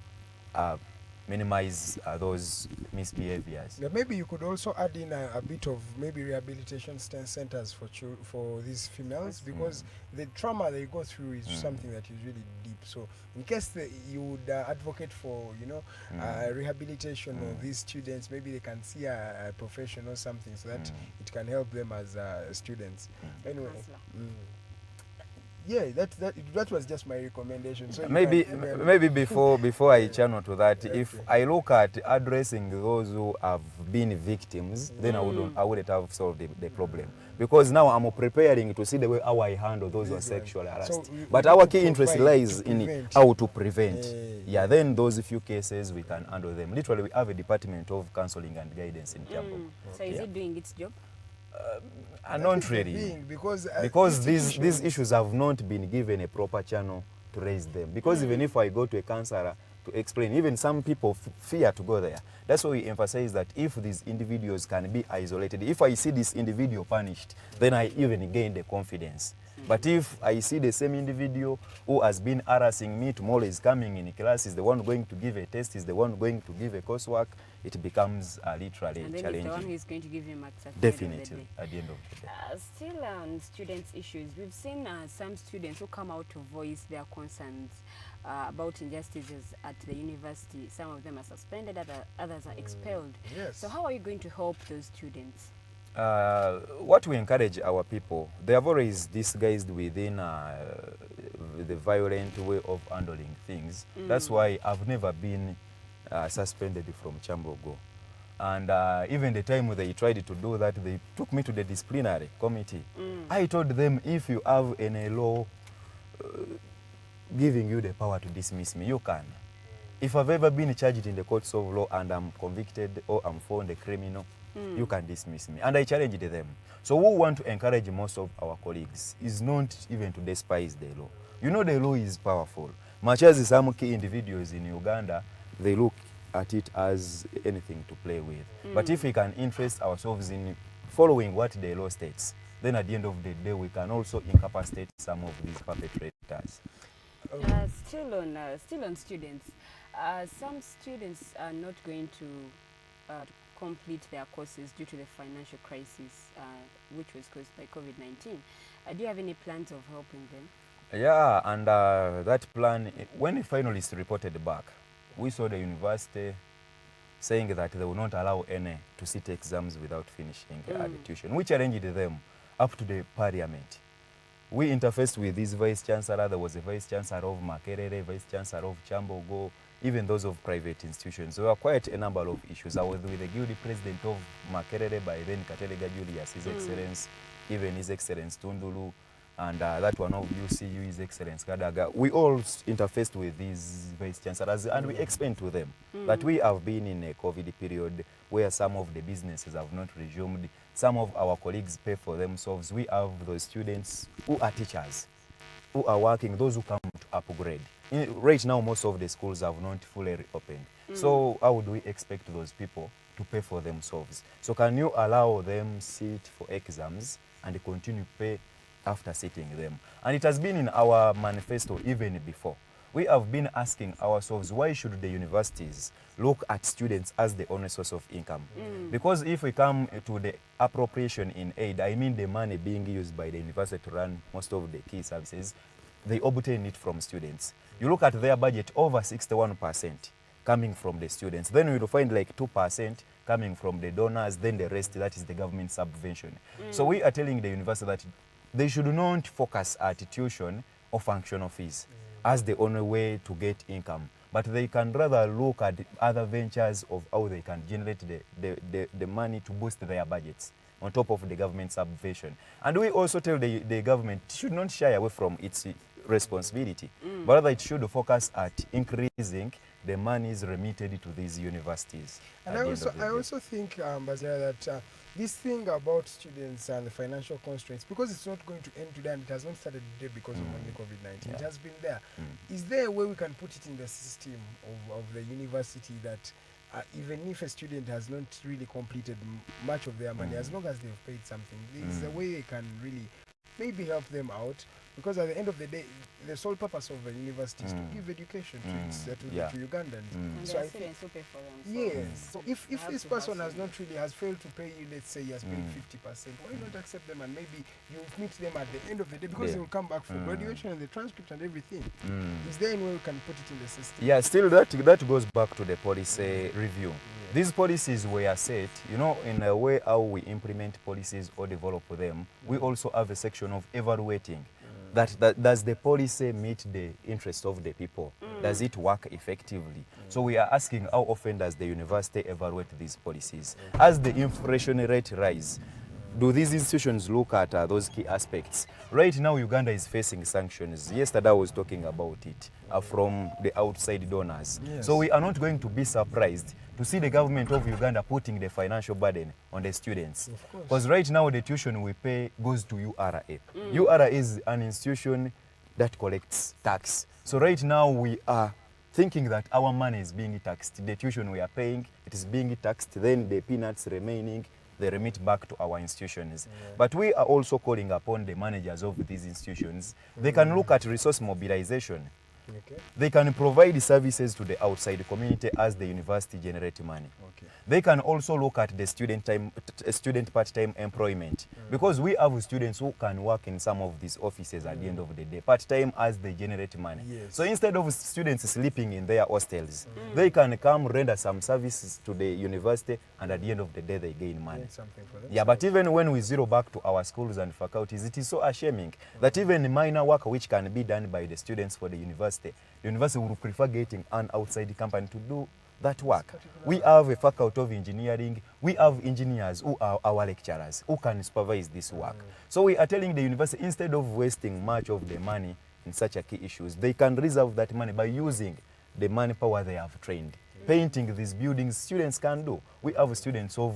Speaker 8: minimize those misbehaviors.
Speaker 3: Now maybe you could also add in a bit of maybe rehabilitation centers for these females, because the trauma they go through is something that is really deep. So in case you would advocate for rehabilitation of these students, maybe they can see a professional or something so that it can help them as students. Anyway. Yeah, that was just my recommendation. So
Speaker 8: maybe before I channel to that, if I look at addressing those who have been victims, then I wouldn't have solved the problem. Because now I'm preparing to see the way how I handle those who are sexually harassed. But our key interest lies in how to prevent. Yeah, then those few cases we can handle them. Literally, we have a department of counseling and guidance in Kyambogo.
Speaker 7: So is it doing its job?
Speaker 8: Not really, because these issues have not been given a proper channel to raise them. Because even if I go to a counselor to explain, even some people fear to go there. That's why we emphasize that if these individuals can be isolated, if I see this individual punished, then I even gain the confidence. But if I see the same individual who has been harassing me, tomorrow is coming in class, is the one going to give a test, is the one going to give a coursework, it becomes literally
Speaker 7: and then
Speaker 8: challenging.
Speaker 7: the one who is going to give you marks at
Speaker 8: Definitely, at the end of the day.
Speaker 7: Still on students' issues, we've seen some students who come out to voice their concerns about injustices at the university. Some of them are suspended, others are expelled.
Speaker 3: Yes.
Speaker 7: So how are you going to help those students?
Speaker 8: What we encourage our people, they have always disguised within the violent way of handling things. That's why I've never been suspended from Kyambogo. And even the time they tried to do that, they took me to the disciplinary committee. I told them, if you have any law giving you the power to dismiss me, you can. If I've ever been charged in the courts of law and I'm convicted or I'm found a criminal, you can dismiss me. And I challenged them. So we want to encourage most of our colleagues is not even to despise the law. You know, the law is powerful. Much as some key individuals in Uganda, they look at it as anything to play with. But if we can interest ourselves in following what the law states, then at the end of the day, we can also incapacitate some of these perpetrators.
Speaker 7: Still on students, some students are not going to complete their courses due to the financial crisis, which was caused by COVID-19. Do you have any plans of helping them?
Speaker 8: Yeah, and that plan, when the finalists reported back, we saw the university saying that they will not allow any to sit exams without finishing the tuition. We challenged them up to the parliament. We interfaced with this vice-chancellor. There was a vice-chancellor of Makerere, vice-chancellor of Kyambogo, even those of private institutions. There were quite a number of issues. I was with the Guild president of Makerere by then, Katelega Julius, His Excellence, even His Excellence Tundulu, and that one of you see His Excellency Kadaga. We all interfaced with these vice chancellors, and we explained to them that we have been in a COVID period where some of the businesses have not resumed. Some of our colleagues pay for themselves. We have those students who are teachers, who are working, those who come to upgrade. Right now, most of the schools have not fully reopened. So how do we expect those people to pay for themselves? So can you allow them sit for exams and continue pay after sitting them? And it has been in our manifesto even before. We have been asking ourselves, why should the universities look at students as the only source of income? Because if we come to the appropriation in aid, I mean the money being used by the university to run most of the key services, they obtain it from students. You look at their budget, over 61% coming from the students. Then you will find like 2% coming from the donors, then the rest, that is the government subvention. So we are telling the university that they should not focus at tuition or functional fees as the only way to get income, but they can rather look at other ventures of how they can generate the money to boost their budgets on top of the government subvention. And we also tell the government should not shy away from its responsibility, but rather it should focus at increasing the monies remitted to these universities.
Speaker 3: And I also think, Mbaziira, that this thing about students and the financial constraints, because it's not going to end today and it has not started today because of only COVID-19, it has been there. Is there a way we can put it in the system of the university that even if a student has not really completed much of their money, as long as they've paid something, there's a way they can really maybe help them out? Because at the end of the day, the sole purpose of the university is to give education to Ugandans. So I think, yes. So if this person has failed to pay you, let's say he has paid 50%, why not accept them and maybe you meet them at the end of the day, because they will come back for graduation and the transcript and everything. Is there any way we can put it in the system?
Speaker 8: Yeah, still that goes back to the policy review. These policies were set, you know, in a way how we implement policies or develop them. We also have a section of evaluating. That does the policy meet the interest of the people? Does it work effectively? So we are asking, how often does the university evaluate these policies? As the inflation rate rise, do these institutions look at those key aspects? Right now, Uganda is facing sanctions. Yesterday, I was talking about it from the outside donors. Yes. So we are not going to be surprised to see the government of Uganda putting the financial burden on the students. Because right now, the tuition we pay goes to URA. URA is an institution that collects tax. So right now, we are thinking that our money is being taxed. The tuition we are paying, it is being taxed. Then the peanuts remaining, they remit back to our institutions. But we are also calling upon the managers of these institutions. They can look at resource mobilization. They can provide services to the outside community as the university generates money. They can also look at the student part-time employment, because we have students who can work in some of these offices at the end of the day, part-time as they generate money. So instead of students sleeping in their hostels, they can come render some services to the university, and at the end of the day they gain money. Yeah, but even when we zero back to our schools and faculties, it is so ashamed that even minor work which can be done by the students for the university would prefer getting an outside company to do that work. We have a faculty of engineering, we have engineers who are our lecturers who can supervise this work. So we are telling the university, instead of wasting much of the money in such a key issues, they can reserve that money by using the manpower they have trained. Painting these buildings, students can do. We have students of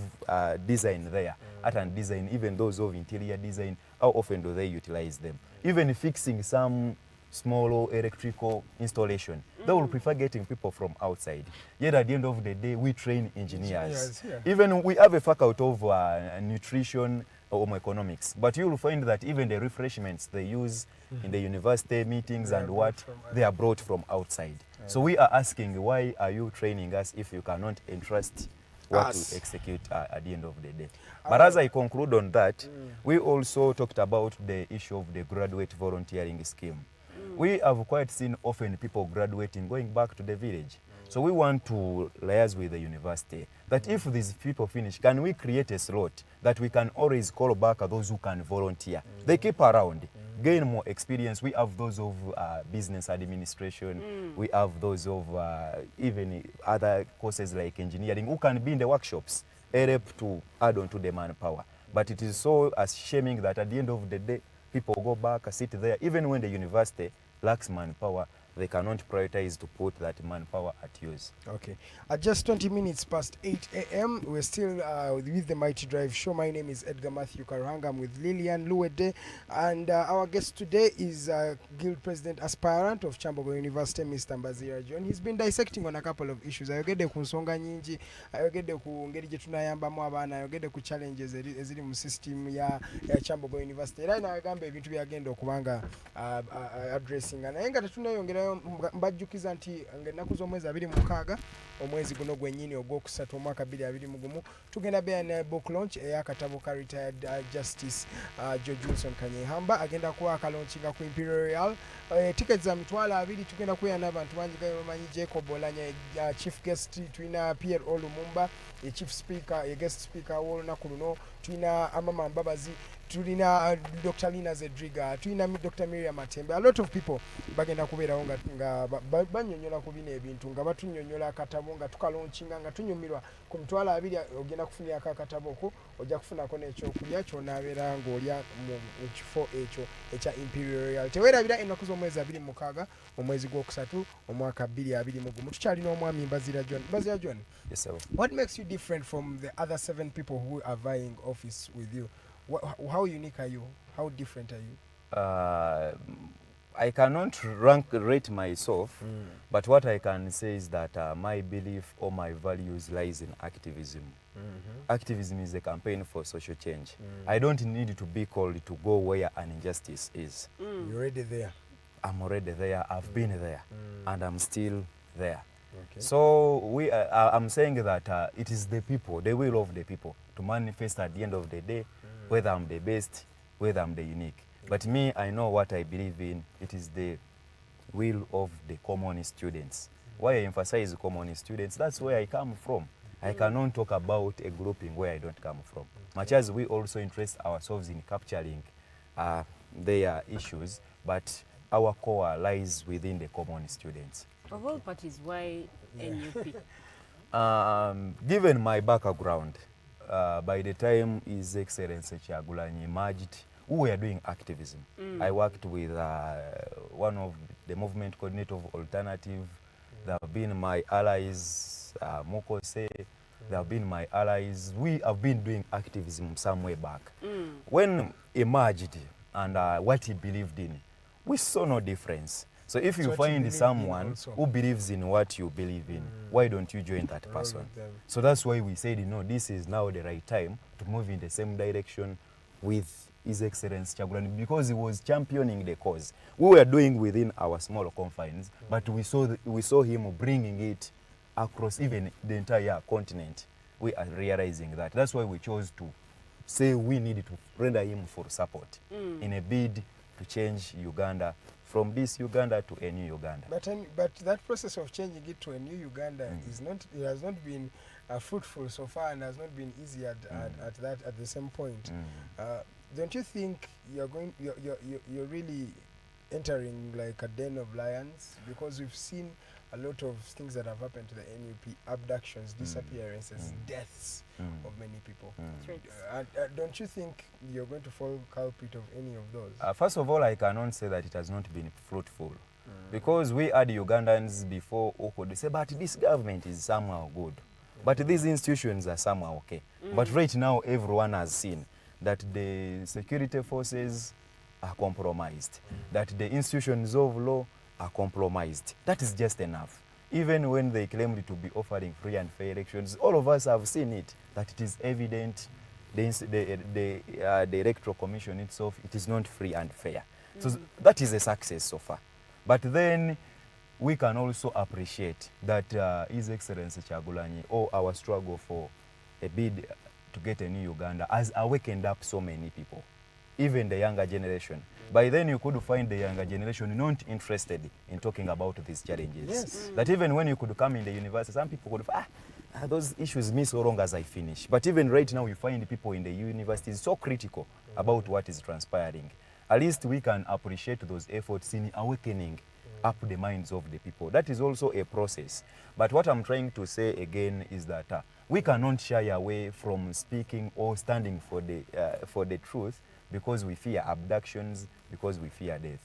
Speaker 8: design there, art and design, even those of interior design. How often do they utilize them? Even fixing some small electrical installation, they will prefer getting people from outside. Yet at the end of the day, we train engineers. Even we have a faculty of nutrition or economics, but you will find that even the refreshments they use in the university meetings and what, they are brought from outside. So we are asking, why are you training us if you cannot entrust what to execute at the end of the day? But as I conclude on that, we also talked about the issue of the graduate volunteering scheme. We have quite seen often people graduating, going back to the village. So we want to liaise with the university that if these people finish, can we create a slot that we can always call back those who can volunteer? They keep around, gain more experience. We have those of business administration. We have those of even other courses like engineering who can be in the workshops, help to add on to the manpower. But it is so shaming that at the end of the day, People go back, sit there. Even when the university lacks manpower, they cannot prioritize to put that manpower at use.
Speaker 3: Okay. At just 20 minutes past 8 a.m., we're still with the Mighty Drive show. My name is Edgar Mathew Karuhanga. I'm with Lulian, Luwedde, and our guest today is Guild President Aspirant of Kyambogo University, Mr. Mbaziira John. He's been dissecting on a couple of issues. Ayogedde ku nsonga nyingi, ayogedde ku ngeri gye tunayambamu abaana, ayogedde ku challenges eziri mu system ya Kyambogo University. Era n'agamba ebintu byagenda okubanga addressing. Naye nga tetunayongerayo mbajjukiza nti ng'ennaku z'omwezi 26 omwezi guno gwennyini ogwokusatu omwaka 2021 tugenda beera ne book launch ey'akatabo ka retired Justice George Wilson Kanyehamba agenda kuba akalaunchinga ku Imperial. Tickets za mitwalo 2 tugenda kubeera n'abantu bangi bamanyi Jacob Olanya, chief guest tulina Pierre Olumumba, chief speaker, guest speaker w'olunaku luno tulina Amama Mbabazi, tulina Dr. Lina Zedriga, tulina Dr. Miriam Matembe. A lot of people bagenda kubeerawo nga banyonyola ku bino ebintu nga batunyonyola akatabo nga tukalaunchinga nga tunyumirwa ku mitwalo 2 ogenda kufunira akatabo ko ojja kufunako n'ekyokulya ky'onaabeera ng'olya mu kifo ekyo ekya Imperial. Teweerabira ennaku z'omwezi 26 omwezi gw'okusatu omwaka 2021 tukyalina omwami Mbaziira John. Mbaziira John,
Speaker 8: Yes, sir.
Speaker 3: what makes you different from the other 7 people who are vying office with you? How unique are you? How different are you?
Speaker 8: I cannot rate myself, but what I can say is that my belief or my values lies in activism. Activism is a campaign for social change. I don't need to be called to go where an injustice is.
Speaker 3: You're already there.
Speaker 8: I'm already there, I've been there, and I'm still there.
Speaker 3: Okay.
Speaker 8: So I'm saying that it is the people, the will of the people, to manifest at the end of the day, whether I'm the best, whether I'm the unique. But me, I know what I believe in. It is the will of the common students. Why I emphasize common students, that's where I come from. I cannot talk about a grouping where I don't come from. Much as we also interest ourselves in capturing their issues, but our core lies within the common students.
Speaker 7: Of all parties, why NUP?
Speaker 8: Given my background, by the time His Excellency Kyagulanyi emerged, we were doing activism. I worked with one of the movement coordinator of Alternative. There have been my allies, Mokose. There have been my allies. We have been doing activism some way back. When he emerged and what he believed in, we saw no difference. So if you find someone who believes in what you believe in, why don't you join that person? So that's why we said, this is now the right time to move in the same direction with His Excellency Kyagulanyi, because he was championing the cause. We were doing within our small confines, but we saw him bringing it across even the entire continent. We are realizing that. That's why we chose to say we needed to render him full support in a bid to change Uganda from this Uganda to a new Uganda.
Speaker 3: But that process of changing it to a new Uganda it has not been fruitful so far and has not been easy at the same point. Don't you think you're really entering like a den of lions? Because we've seen a lot of things that have happened to the NUP: abductions, disappearances, deaths of many people. Don't you think you're going to fall culprit of any of those?
Speaker 8: First of all, I cannot say that it has not been fruitful, because we had Ugandans before who could say, but this government is somehow good, but these institutions are somehow okay. But right now, everyone has seen that the security forces are compromised, that the institutions of law are compromised. That is just enough. Even when they claimed to be offering free and fair elections, all of us have seen it, that it is evident the Electoral Commission itself, it is not free and fair. So that is a success so far. But then we can also appreciate that His Excellency Kyagulanyi, or our struggle for a bid to get a new Uganda, has awakened up so many people, even the younger generation. By then you could find the younger generation not interested in talking about these challenges.
Speaker 3: Yes.
Speaker 8: That even when you could come in the university, some people could those issues me so long as I finish. But even right now, we find people in the universities so critical about what is transpiring. At least we can appreciate those efforts in awakening up the minds of the people. That is also a process. But what I'm trying to say again is that We cannot shy away from speaking or standing for the truth because we fear abductions, because we fear death.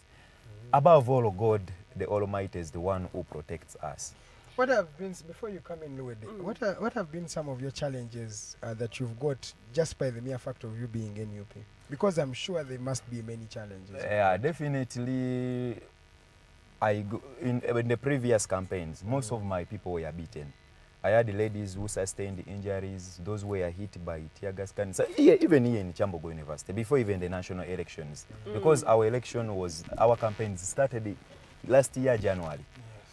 Speaker 8: Above all, God, the Almighty, is the one who protects us.
Speaker 3: What have been, before you come in, Luwedde, what have been some of your challenges that you've got just by the mere fact of you being NUP? Because I'm sure there must be many challenges.
Speaker 8: Yeah, definitely. In the previous campaigns, most of my people were beaten. I had ladies who sustained injuries, those were hit by tear gas cannons. So even here in Kyambogo University, before even the national elections, because our campaigns started last year, January.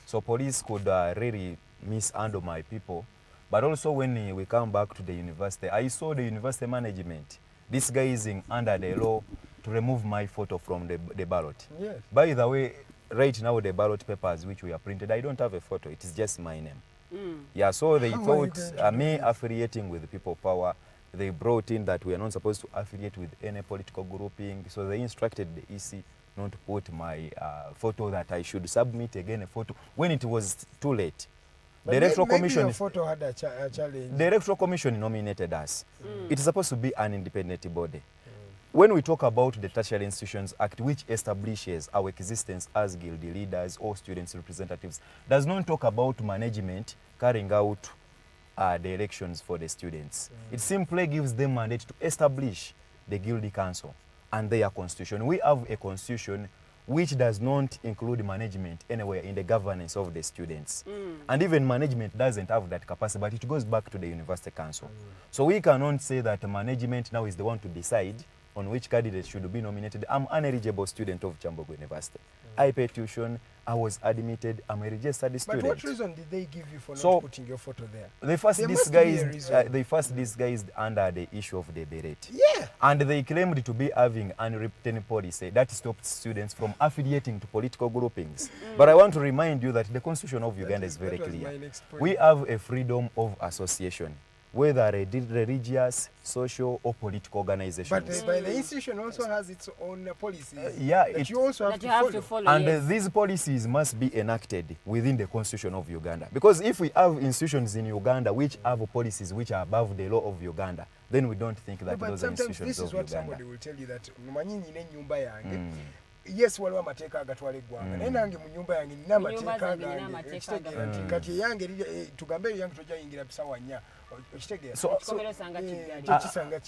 Speaker 8: So police could really mishandle my people. But also when we come back to the university, I saw the university management disguising under the law to remove my photo from the ballot.
Speaker 3: Yes.
Speaker 8: By the way, right now the ballot papers which we are printed, I don't have a photo, it is just my name. Yeah, so they thought me affiliating with People Power, they brought in that we are not supposed to affiliate with any political grouping, so they instructed the EC not to put my photo, that I should submit again a photo when it was too late.
Speaker 3: But the Electoral Commission, your photo had a challenge.
Speaker 8: The Electoral Commission nominated us. It is supposed to be an independent body. When we talk about the Tertiary Institutions Act, which establishes our existence as guild leaders or students' representatives, does not talk about management carrying out the elections for the students. It simply gives them mandate to establish the guild council and their constitution. We have a constitution which does not include management anywhere in the governance of the students. And even management doesn't have that capacity, but it goes back to the university council. So we cannot say that management now is the one to decide on which candidate should be nominated. I'm an eligible student of Kyambogo University. I pay tuition, I was admitted, I'm a registered student.
Speaker 3: But what reason did they give you for not putting your photo there?
Speaker 8: They first disguised under the issue of the beret.
Speaker 3: Yeah.
Speaker 8: And they claimed to be having an unwritten policy that stopped students from affiliating to political groupings. But I want to remind you that the Constitution of Uganda is very clear. We have a freedom of association, whether religious, social, or political organizations.
Speaker 3: But the institution also has its own policies. You also have to follow.
Speaker 8: And these policies must be enacted within the Constitution of Uganda. Because if we have institutions in Uganda which have policies which are above the law of Uganda, then we don't think that those are institutions of Uganda.
Speaker 3: This is what somebody will tell you, that yes, waliwo amateeka agatwala eggwanga naye nange mu nyumba yange nina amateeka gange ekitegeera nti kati yange tugambe yange tojayingira bisawa nnya ekitegeera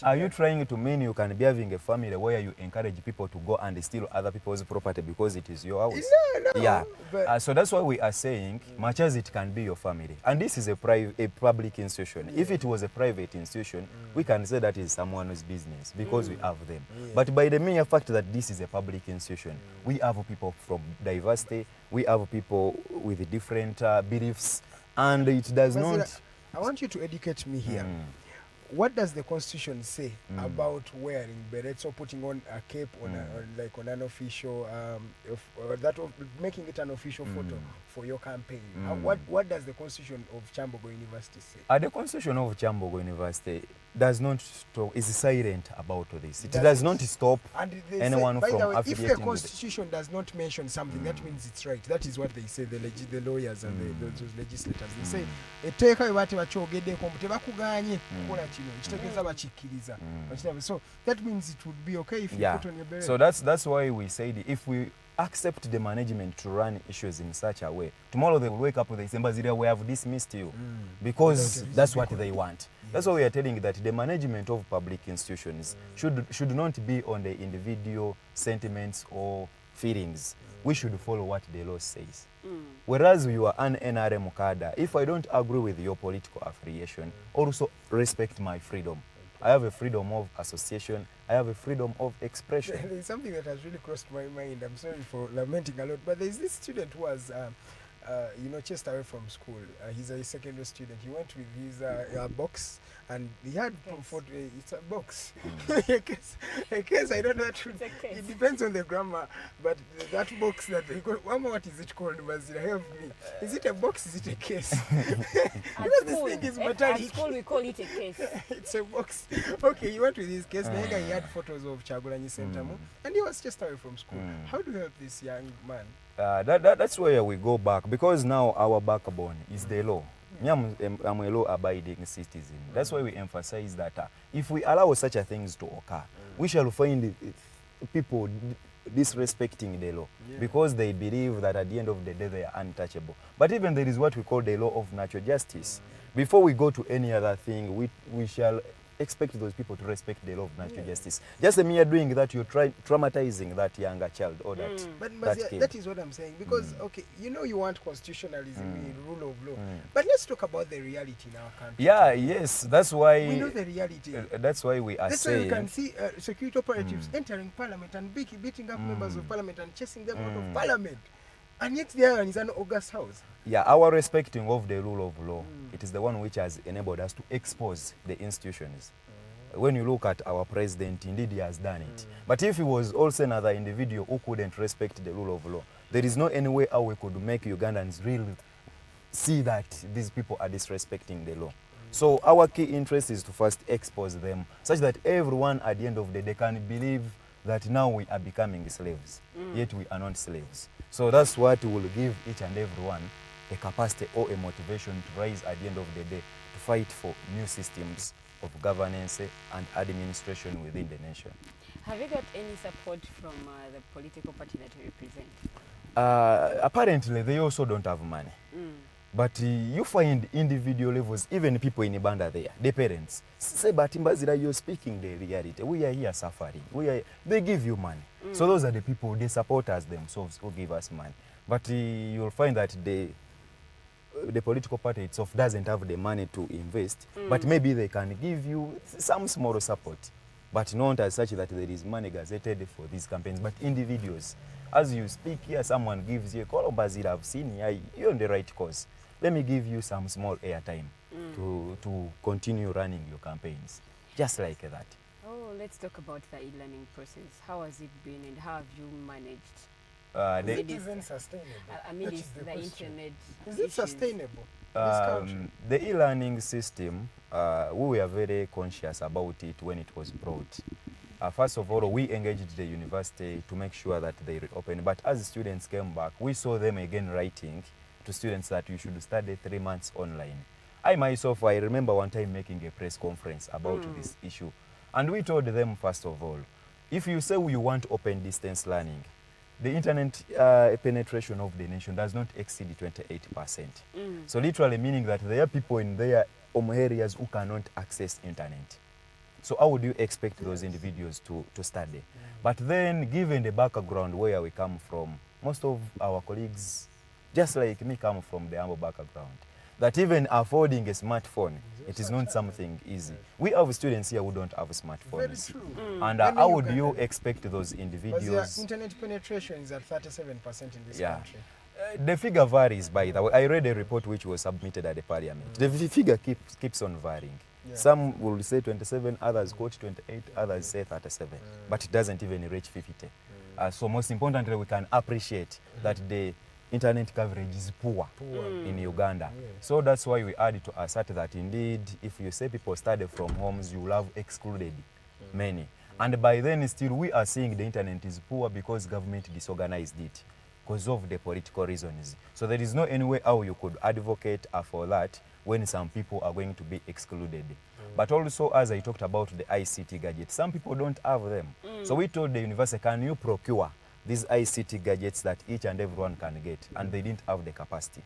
Speaker 8: are you trying to mean you can be having a family where you encourage people to go and steal other people's property because it is your house?
Speaker 3: No.
Speaker 8: Yeah. So that's why we are saying much as it can be your family, and this is a public institution. If it was a private institution, we can say that is someone's business because we have them. But by the mere fact that this is a public institution, we have people from diversity, we have people with different beliefs, and it does not...
Speaker 3: I want you to educate me here. What does the Constitution say about wearing berets or putting on a cape on on an official, making it an official photo for your campaign? What does the Constitution of Kyambogo University say?
Speaker 8: The Constitution of Kyambogo University does not is silent about this. It does not stop anyone from affiliating.
Speaker 3: If the Constitution does not mention something, that means it's right. That is what they say, the lawyers and those legislators. They say, so that means it would be okay if you put on your beret.
Speaker 8: So that's why we said if we accept the management to run issues in such a way, tomorrow they will wake up with Mbaziira, we have dismissed you, because that's what they want. That's why we are telling that the management of public institutions should not be on the individual sentiments or feelings. We should follow what the law says. Whereas you are an NRM cadre, if I don't agree with your political affiliation, also respect my freedom. I have a freedom of association. I have a freedom of expression.
Speaker 3: There's something that has really crossed my mind. I'm sorry for lamenting a lot, but there's this student who was chased away from school. He's a secondary student. He went with his box, and he had it's a box. a case, I don't know it depends on the grammar, but that box that he got, what is it called, Mbaziira? Help me. Is it a box? Is it a case? Because this thing is metallic. At
Speaker 7: school we call it a case.
Speaker 3: It's a box. Okay, he went with his case. Then he had photos of Kyagulanyi Sentamu, and he was chased away from school. How do you help this young man?
Speaker 8: That's where we go back, because now our backbone is the law. I'm a law-abiding citizen. That's why we emphasize that if we allow such a things to occur, we shall find people disrespecting the law because they believe that at the end of the day they are untouchable. But even there is what we call the law of natural justice. Before we go to any other thing, we shall expect those people to respect the law of natural justice. Just the mere doing that, you're traumatizing that younger child or that.
Speaker 3: But
Speaker 8: kid.
Speaker 3: that is what I'm saying, because okay, you know you want constitutionalism in rule of law, but let's talk about the reality in our country.
Speaker 8: Yeah, yes, that's why
Speaker 3: we know the reality.
Speaker 8: That's why we are
Speaker 3: that's
Speaker 8: saying.
Speaker 3: That's why you can see security operatives entering parliament and beating up members of parliament and chasing them out of parliament, and yet there is an august house.
Speaker 8: Yeah, our respecting of the rule of law, it is the one which has enabled us to expose the institutions. When you look at our president, indeed he has done it. But if he was also another individual who couldn't respect the rule of law, there is no any way how we could make Ugandans really see that these people are disrespecting the law. So our key interest is to first expose them, such that everyone at the end of the day can believe that now we are becoming slaves, yet we are not slaves. So that's what will give each and everyone a capacity or a motivation to rise at the end of the day to fight for new systems of governance and administration within the nation.
Speaker 7: Have you got any support from the political party that you represent?
Speaker 8: Apparently, they also don't have money. But you find individual levels, even people in Ibanda there, the parents, say, but Mbaziira, you're speaking the reality. We are here suffering. They give you money. So those are the people, they support us themselves who give us money. But you'll find that the political party itself doesn't have the money to invest, but maybe they can give you some small support, but not as such that there is money gazetted for these campaigns. But individuals, as you speak here, someone gives you a call, Mbaziira, I've seen you, you're on the right course. Let me give you some small airtime to continue running your campaigns, just like that.
Speaker 7: Oh, let's talk about the e-learning process. How has it been and how have you managed?
Speaker 3: Is it even sustainable?
Speaker 7: I mean, is the internet.
Speaker 3: Is it sustainable? This country?
Speaker 8: The e-learning system, we were very conscious about it when it was brought. First of all, we engaged the university to make sure that they reopen. But as students came back, we saw them again writing to students that you should study 3 months online. I myself, I remember one time making a press conference about this issue. And we told them, first of all, if you say you want open distance learning, the internet penetration of the nation does not exceed 28%. So literally meaning that there are people in their home areas who cannot access internet. So how would you expect those individuals to study? But then, given the background where we come from, most of our colleagues, just like me, come from the humble background, that even affording a smartphone, it is not something easy. We have students here who don't have smartphones.
Speaker 3: Very true.
Speaker 8: And how would you expect those individuals?
Speaker 3: Internet penetration is at 37% in this country.
Speaker 8: The figure varies, by the way. I read a report which was submitted at the parliament. The figure keeps on varying. Some will say 27, others quote 28, others say 37. But it doesn't even reach 50. So most importantly, we can appreciate that the internet coverage is poor in Uganda. So that's why we add to assert that indeed, if you say people study from homes, you will have excluded many. And by then still we are seeing the internet is poor because government disorganized it because of the political reasons. So there is no any way how you could advocate for that when some people are going to be excluded. But also, as I talked about the ICT gadgets, some people don't have them. So we told the university, can you procure these ICT gadgets that each and everyone can get, and they didn't have the capacity.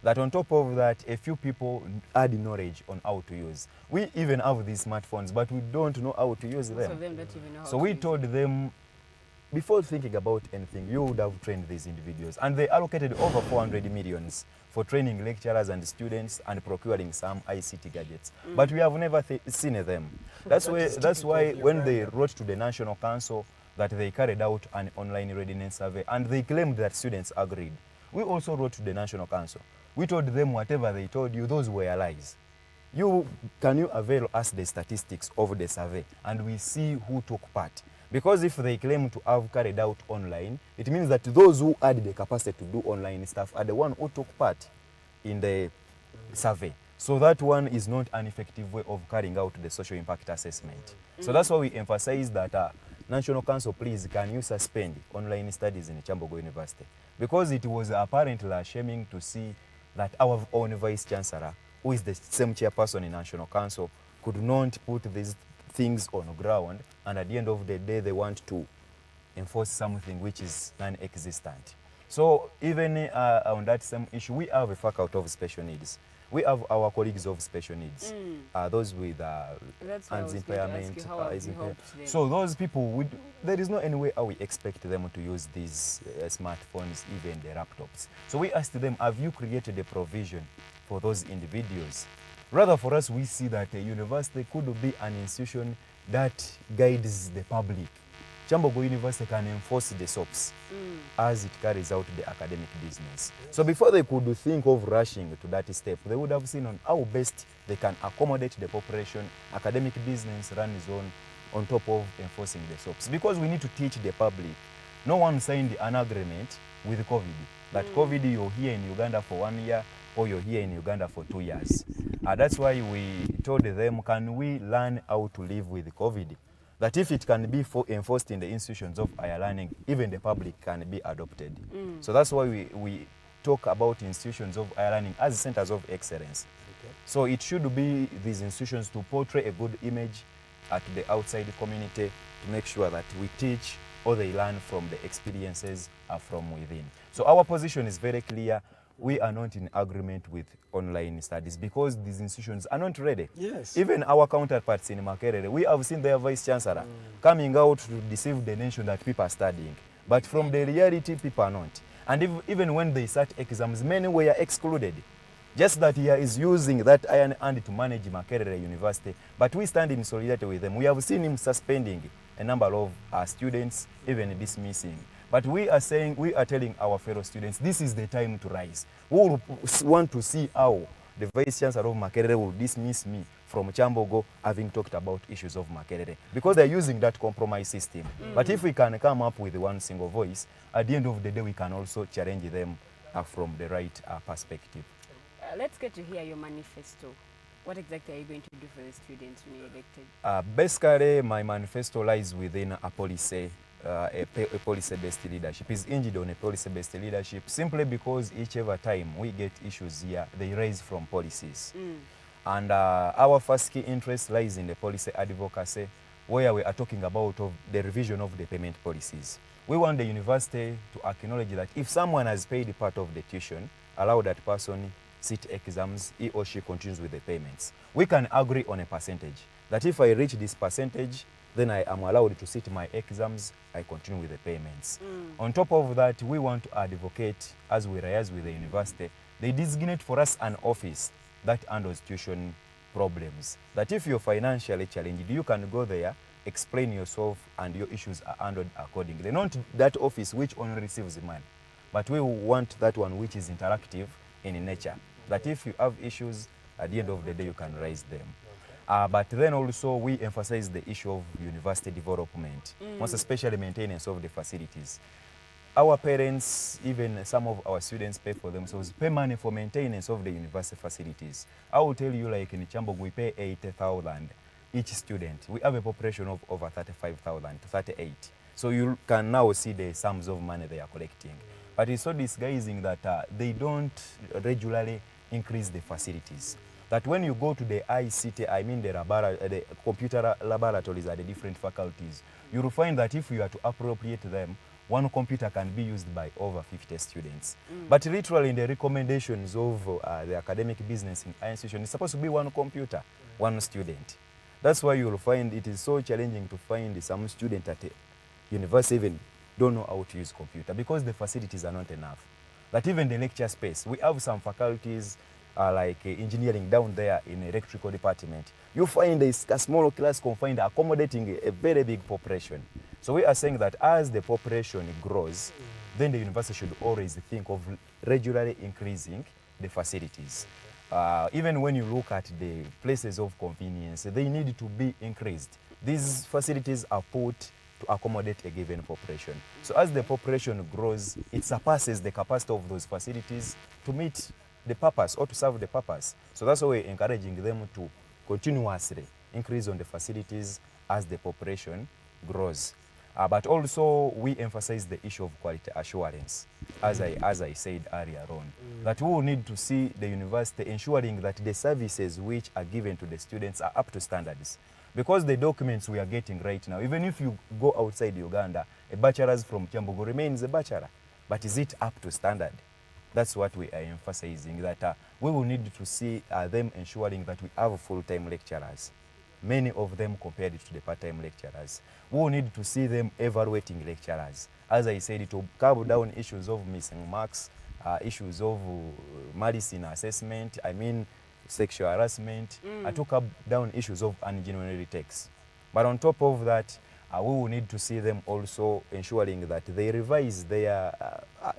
Speaker 8: That on top of that, a few people had knowledge on how to use. We even have these smartphones, but we don't know how to use them.
Speaker 7: Most of them don't even know how
Speaker 8: so
Speaker 7: to
Speaker 8: we
Speaker 7: use
Speaker 8: told them, before thinking about anything, you would have trained these individuals. And they allocated over 400 millions for training lecturers and students and procuring some ICT gadgets. But we have never seen them. That's why when they wrote to the National Council, that they carried out an online readiness survey, and they claimed that students agreed. We also wrote to the National Council. We told them whatever they told you, those were lies. Can you avail us the statistics of the survey, and we see who took part? Because if they claim to have carried out online, it means that those who had the capacity to do online stuff are the one who took part in the survey. So that one is not an effective way of carrying out the social impact assessment. So that's why we emphasize that National Council, please, can you suspend online studies in Kyambogo University? Because it was apparently shaming to see that our own Vice Chancellor, who is the same chairperson in National Council, could not put these things on the ground, and at the end of the day they want to enforce something which is non-existent. So even on that same issue, we have a faculty of special needs. We have our colleagues of special needs, those with hands impairment. So those people, there is no any way how we expect them to use these smartphones, even the laptops. So we asked them, have you created a provision for those individuals? Rather for us, we see that a university could be an institution that guides the public. Kyambogo University can enforce the SOPs as it carries out the academic business. So before they could think of rushing to that step, they would have seen on how best they can accommodate the population. Academic business runs on top of enforcing the SOPs. Because we need to teach the public. No one signed an agreement with COVID. That COVID, you're here in Uganda for 1 year, or you're here in Uganda for 2 years. That's why we told them, can we learn how to live with COVID? That if it can be enforced in the institutions of higher learning, even the public can be adopted. So that's why we talk about institutions of higher learning as centers of excellence. Okay. So it should be these institutions to portray a good image at the outside community to make sure that we teach or they learn from the experiences from within. So our position is very clear. We are not in agreement with online studies because these institutions are not ready. Yes. Even our counterparts in Makerere, we have seen their Vice Chancellor coming out to deceive the nation that people are studying. But from the reality, people are not. And even when they sat exams, many were excluded. Just that he is using that iron hand to manage Makerere University. But we stand in solidarity with them. We have seen him suspending a number of students, even dismissing. But we are telling our fellow students, this is the time to rise. We will want to see how the Vice Chancellor of Makerere will dismiss me from Kyambogo having talked about issues of Makerere. Because they're using that compromise system. But if we can come up with one single voice, at the end of the day, we can also challenge them from the right perspective.
Speaker 7: Let's get to hear your manifesto. What exactly are you going to do for the students when you're elected?
Speaker 8: Basically, my manifesto lies within a policy. A policy-based leadership is hinged on a policy-based leadership simply because each ever time we get issues here, they rise from policies. And our first key interest lies in the policy advocacy, where we are talking about the revision of the payment policies. We want the university to acknowledge that if someone has paid part of the tuition, allow that person sit exams, he or she continues with the payments. We can agree on a percentage, that if I reach this percentage, then I am allowed to sit my exams, I continue with the payments. On top of that, we want to advocate, as we liaise with the university, they designate for us an office that handles tuition problems. That if you're financially challenged, you can go there, explain yourself, and your issues are handled accordingly. Not that office which only receives the money, but we want that one which is interactive in nature. That if you have issues, at the end of the day, you can raise them. But then also we emphasize the issue of university development, most especially maintenance of the facilities. Our parents, even some of our students pay for themselves, pay money for maintenance of the university facilities. I will tell you, like in Kyambogo, we pay 80,000 each student. We have a population of over 35,000 to 38. So you can now see the sums of money they are collecting. But it's so disguising that they don't regularly increase the facilities. That when you go to the ICT, I mean the computer laboratories at the different faculties, you will find that if you are to appropriate them, one computer can be used by over 50 students. But literally in the recommendations of the academic business in our institution, it's supposed to be one computer, one student. That's why you will find it is so challenging to find some student at a university even don't know how to use computer because the facilities are not enough. That even the lecture space, we have some faculties like engineering down there in the electrical department. You find a small class confined accommodating a very big population. So we are saying that as the population grows, then the university should always think of regularly increasing the facilities. Even when you look at the places of convenience, they need to be increased. These facilities are put to accommodate a given population. So as the population grows, it surpasses the capacity of those facilities to meet the purpose or to serve the purpose. So that's why we're encouraging them to continuously increase on the facilities as the population grows. But also we emphasize the issue of quality assurance, as I said earlier on, that we will need to see the university ensuring that the services which are given to the students are up to standards. Because the documents we are getting right now, even if you go outside Uganda, a bachelor's from Kyambogo remains a bachelor. But is it up to standard? That's what we are emphasizing, that we will need to see them ensuring that we have full-time lecturers, many of them compared to the part-time lecturers. We will need to see them evaluating lecturers. As I said, to curb down issues of missing marks, issues of malice in assessment, sexual harassment, to curb down issues of ungenuine retakes. But on top of that, we will need to see them also ensuring that they revise their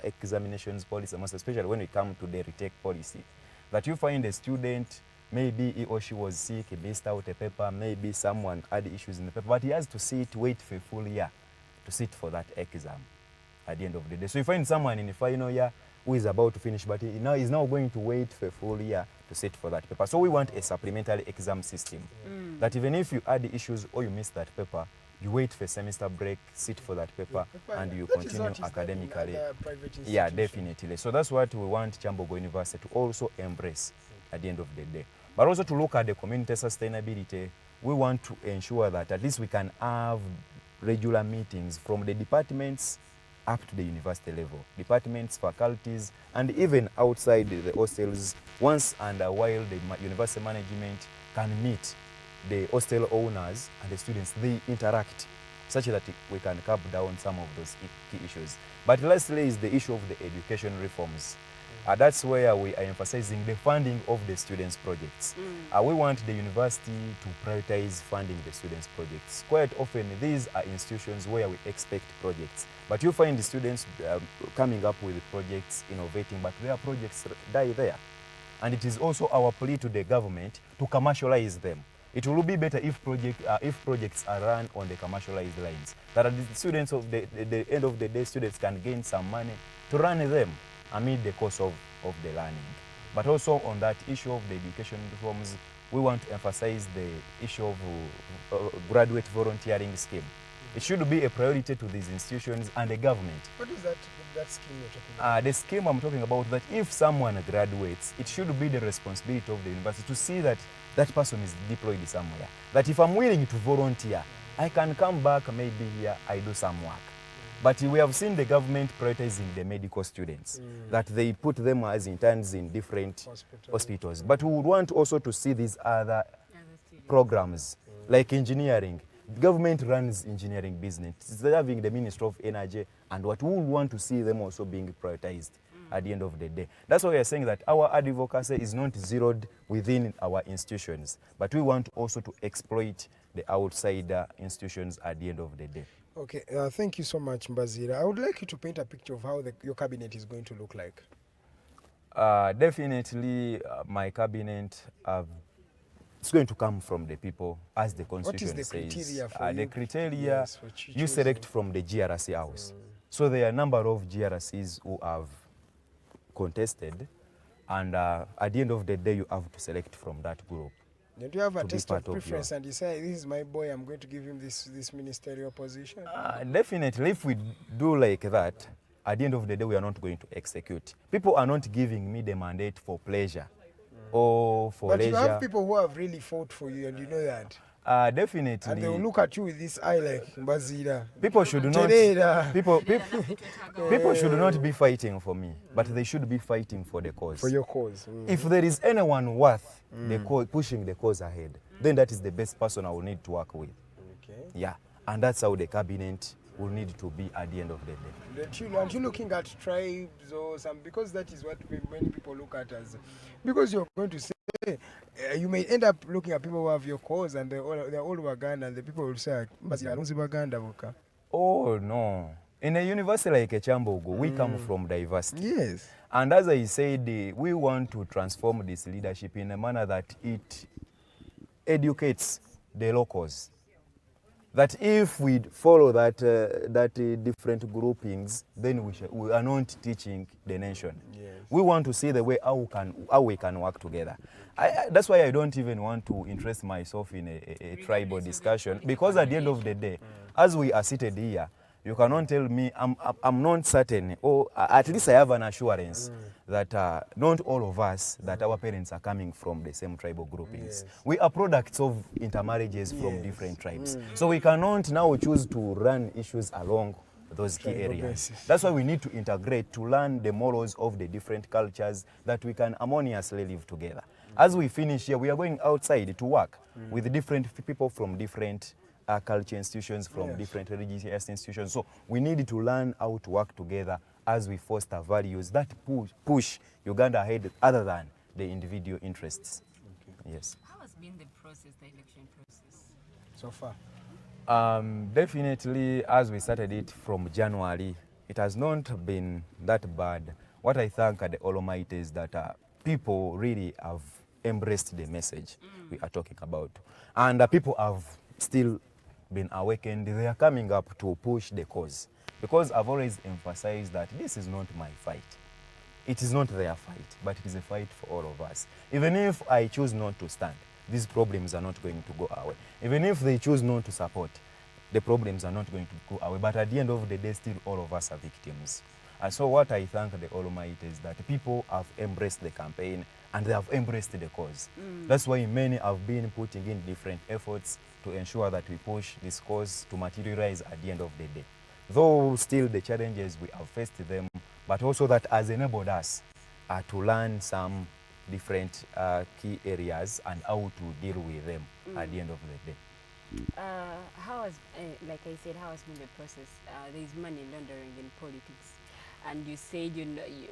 Speaker 8: examinations policy, most especially when we come to the retake policy. That you find a student, maybe he or she was sick, he missed out a paper, maybe someone had issues in the paper, but he has to wait for a full year to sit for that exam at the end of the day. So you find someone in the final year who is about to finish, but he's now going to wait for a full year to sit for that paper. So we want a supplementary exam system, that even if you had issues or you missed that paper, you wait for semester break, sit for that paper, and you continue academically. Yeah, definitely. So that's what we want Kyambogo University to also embrace at the end of the day. But also to look at the community sustainability, we want to ensure that at least we can have regular meetings from the departments up to the university level. Departments, faculties, and even outside the hostels, once and a while the university management can meet the hostel owners and the students, they interact such that we can curb down some of those key issues. But lastly is the issue of the education reforms. That's where we are emphasizing the funding of the students' projects. We want the university to prioritize funding the students' projects. Quite often these are institutions where we expect projects, but you find the students coming up with projects, innovating, but their projects die there. And it is also our plea to the government to commercialize them. It will be better if projects are run on the commercialized lines. That at the students of the end of the day, students can gain some money to run them amid the cost of the learning. But also on that issue of the education reforms, we want to emphasize the issue of graduate volunteering scheme. It should be a priority to these institutions and the government.
Speaker 3: What is that scheme you're talking about?
Speaker 8: The scheme I'm talking about, that if someone graduates, it should be the responsibility of the university to see that that person is deployed somewhere. That if I'm willing to volunteer, I can come back, maybe here, I do some work. But we have seen the government prioritizing the medical students, that they put them as interns in different hospitals. But we would want also to see these other programs, like engineering. The government runs engineering business. It's having the Ministry of Energy, and what we would want to see them also being prioritized at the end of the day. That's why we are saying that our advocacy is not zeroed within our institutions, but we want also to exploit the outside institutions at the end of the day.
Speaker 3: Okay, thank you so much, Mbaziira. I would like you to paint a picture of how your cabinet is going to look like.
Speaker 8: Definitely, my cabinet, it's going to come from the people, as the Constitution says.
Speaker 3: What is the criteria for you?
Speaker 8: The criteria,
Speaker 3: yes,
Speaker 8: you select from the GRC house. So there are a number of GRCs who have contested, and at the end of the day, you have to select from that group.
Speaker 3: Do you have a test of preference and you say, this is my boy, I'm going to give him this ministerial position?
Speaker 8: Definitely, if we do like that, at the end of the day, we are not going to execute. People are not giving me the mandate for pleasure or for leisure.
Speaker 3: But you have people who have really fought for you, and you know that.
Speaker 8: Definitely.
Speaker 3: And they will look at you with this eye like, Mbaziira.
Speaker 8: People should not. People should not be fighting for me, but they should be fighting for the cause.
Speaker 3: For your cause.
Speaker 8: If there is anyone worth the cause, pushing the cause ahead, then that is the best person I will need to work with.
Speaker 3: Okay.
Speaker 8: Yeah, and that's how the cabinet will need to be at the end of the day.
Speaker 3: Aren't you looking at tribes or some? Because that is what many people look at as. Because you're going to say, you may end up looking at people who have your cause and they're all Waganda, and the people will say, Mbaziira, don't see Waganda.
Speaker 8: Oh no. In a university like Kyambogo, we come from diversity.
Speaker 3: Yes.
Speaker 8: And as I said, we want to transform this leadership in a manner that it educates the locals. That if we follow that different groupings, then we are not teaching the nation. Yes. We want to see the way how we can work together. That's why I don't even want to interest myself in a tribal discussion, because at the end of the day, as we are seated here, you cannot tell me, I'm not certain, or at least I have an assurance that not all of us, that our parents are coming from the same tribal groupings.
Speaker 3: Yes.
Speaker 8: We are products of intermarriages from different tribes. So we cannot now choose to run issues along those key
Speaker 3: Tribal
Speaker 8: areas.
Speaker 3: basis.
Speaker 8: That's why we need to integrate, to learn the morals of the different cultures, that we can harmoniously live together. As we finish here, we are going outside to work with different people from different culture institutions, from different religious institutions. So we need to learn how to work together as we foster values that push Uganda ahead other than the individual interests. Yes.
Speaker 7: How has been the process, the election process?
Speaker 3: So far.
Speaker 8: Definitely, as we started it from January, it has not been that bad. What I thank the Almighty is that people really have embraced the message we are talking about. And people have still been awakened. They are coming up to push the cause. Because I've always emphasized that this is not my fight. It is not their fight, but it is a fight for all of us. Even if I choose not to stand, these problems are not going to go away. Even if they choose not to support, the problems are not going to go away. But at the end of the day, still all of us are victims. And so what I thank the Almighty is that people have embraced the campaign and they have embraced the cause. That's why many have been putting in different efforts to ensure that we push this cause to materialize at the end of the day. Though still the challenges we have faced them, but also that has enabled us to learn some different key areas and how to deal with them at the end of the day.
Speaker 7: How has, like I said, how has been the process? There is money laundering in politics, and you said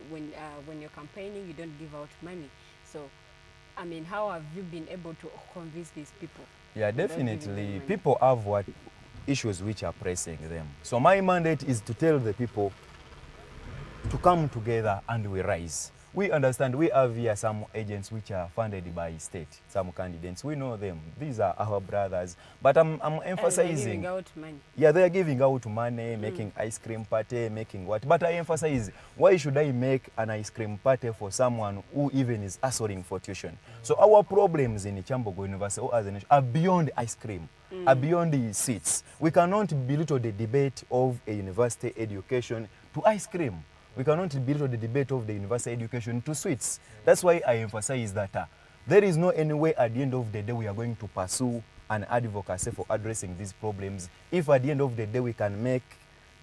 Speaker 7: when you're campaigning, you don't give out money. So, I mean, how have you been able to convince these people?
Speaker 8: Yeah, definitely. People have what issues which are pressing them. So my mandate is to tell the people to come together and we rise. We understand we have here some agents which are funded by state, some candidates. We know them. These are our brothers. But I'm emphasizing.
Speaker 7: Giving out money.
Speaker 8: Yeah, they are giving out money, making ice cream party, making what. But I emphasize, why should I make an ice cream party for someone who even is hustling for tuition? So our problems in Kyambogo University or as a nation are beyond ice cream, are beyond the seats. We cannot belittle the debate of a university education to ice cream. We cannot belittle the debate of the university education to sweets. That's why I emphasize that there is no any way at the end of the day we are going to pursue an advocacy for addressing these problems if at the end of the day we can make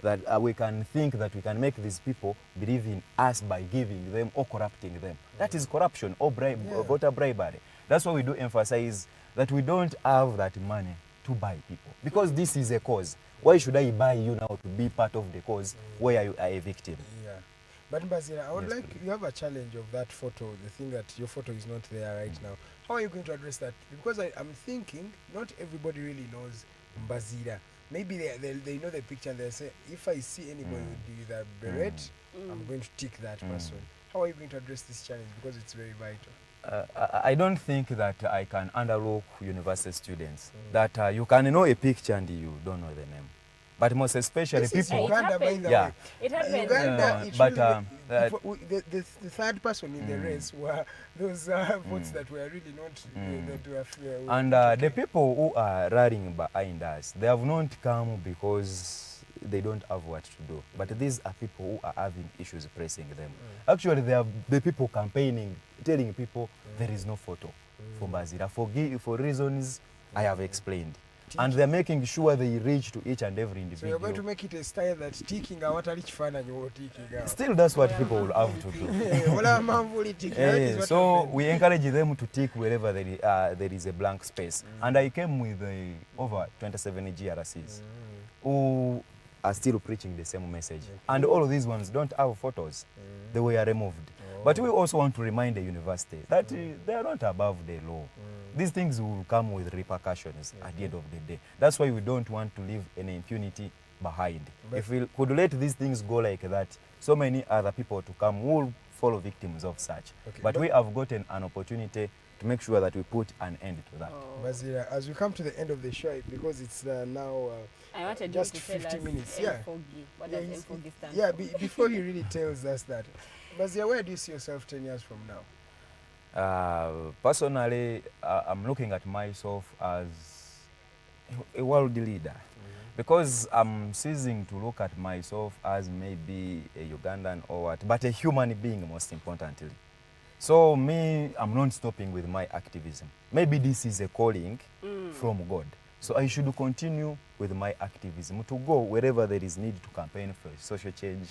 Speaker 8: that we can think that we can make these people believe in us by giving them or corrupting them. That is corruption or voter bribery. That's why we do emphasize that we don't have that money to buy people, because this is a cause. Why should I buy you now to be part of the cause where you are a victim?
Speaker 3: Yeah. But Mbaziira, I would you have a challenge of that photo, the thing that your photo is not there right now. How are you going to address that? Because I'm thinking not everybody really knows Mbaziira. Maybe they know the picture and they say, if I see anybody with a beret, I'm going to tick that person. How are you going to address this challenge? Because it's very vital.
Speaker 8: I don't think that I can underlook university students that you can know a picture and you don't know the name. But most especially
Speaker 3: this
Speaker 8: people.
Speaker 3: Uganda, by the way.
Speaker 7: It happens.
Speaker 3: Uganda,
Speaker 8: but
Speaker 3: the third person in the race were those votes that were really not that were
Speaker 8: and the people who are rallying behind us, they have not come because they don't have what to do. But these are people who are having issues pressing them. Actually, they are the people campaigning, telling people there is no photo for Mbaziira for reasons I have explained. And they're making sure they reach to each and every individual.
Speaker 3: So you're going to make it a style that ticking out and you ticking out.
Speaker 8: Still, that's what people will have to do. So we encourage them to tick wherever there is a blank space. And I came with over 27 GRCs who are still preaching the same message. And all of these ones don't have photos. They were removed. But we also want to remind the university that they are not above the law. These things will come with repercussions at the end of the day. That's why we don't want to leave any impunity behind. If we could let these things go like that, so many other people to come will fall victims of such. But we have gotten an opportunity to make sure that we put an end to that.
Speaker 3: Mbaziira, as we come to the end of the show, because it's now
Speaker 7: I wanted
Speaker 3: just
Speaker 7: you to tell
Speaker 3: 50
Speaker 7: us
Speaker 3: minutes.
Speaker 7: What does Mfogi stand
Speaker 3: yeah,
Speaker 7: for?
Speaker 3: before he really tells us that. Mbaziira, where do you see yourself 10 years from now?
Speaker 8: Personally, I'm looking at myself as a world leader. because I'm ceasing to look at myself as maybe a Ugandan or what, but a human being most importantly. So me, I'm not stopping with my activism. Maybe this is a calling from God. So I should continue with my activism to go wherever there is need to campaign for social change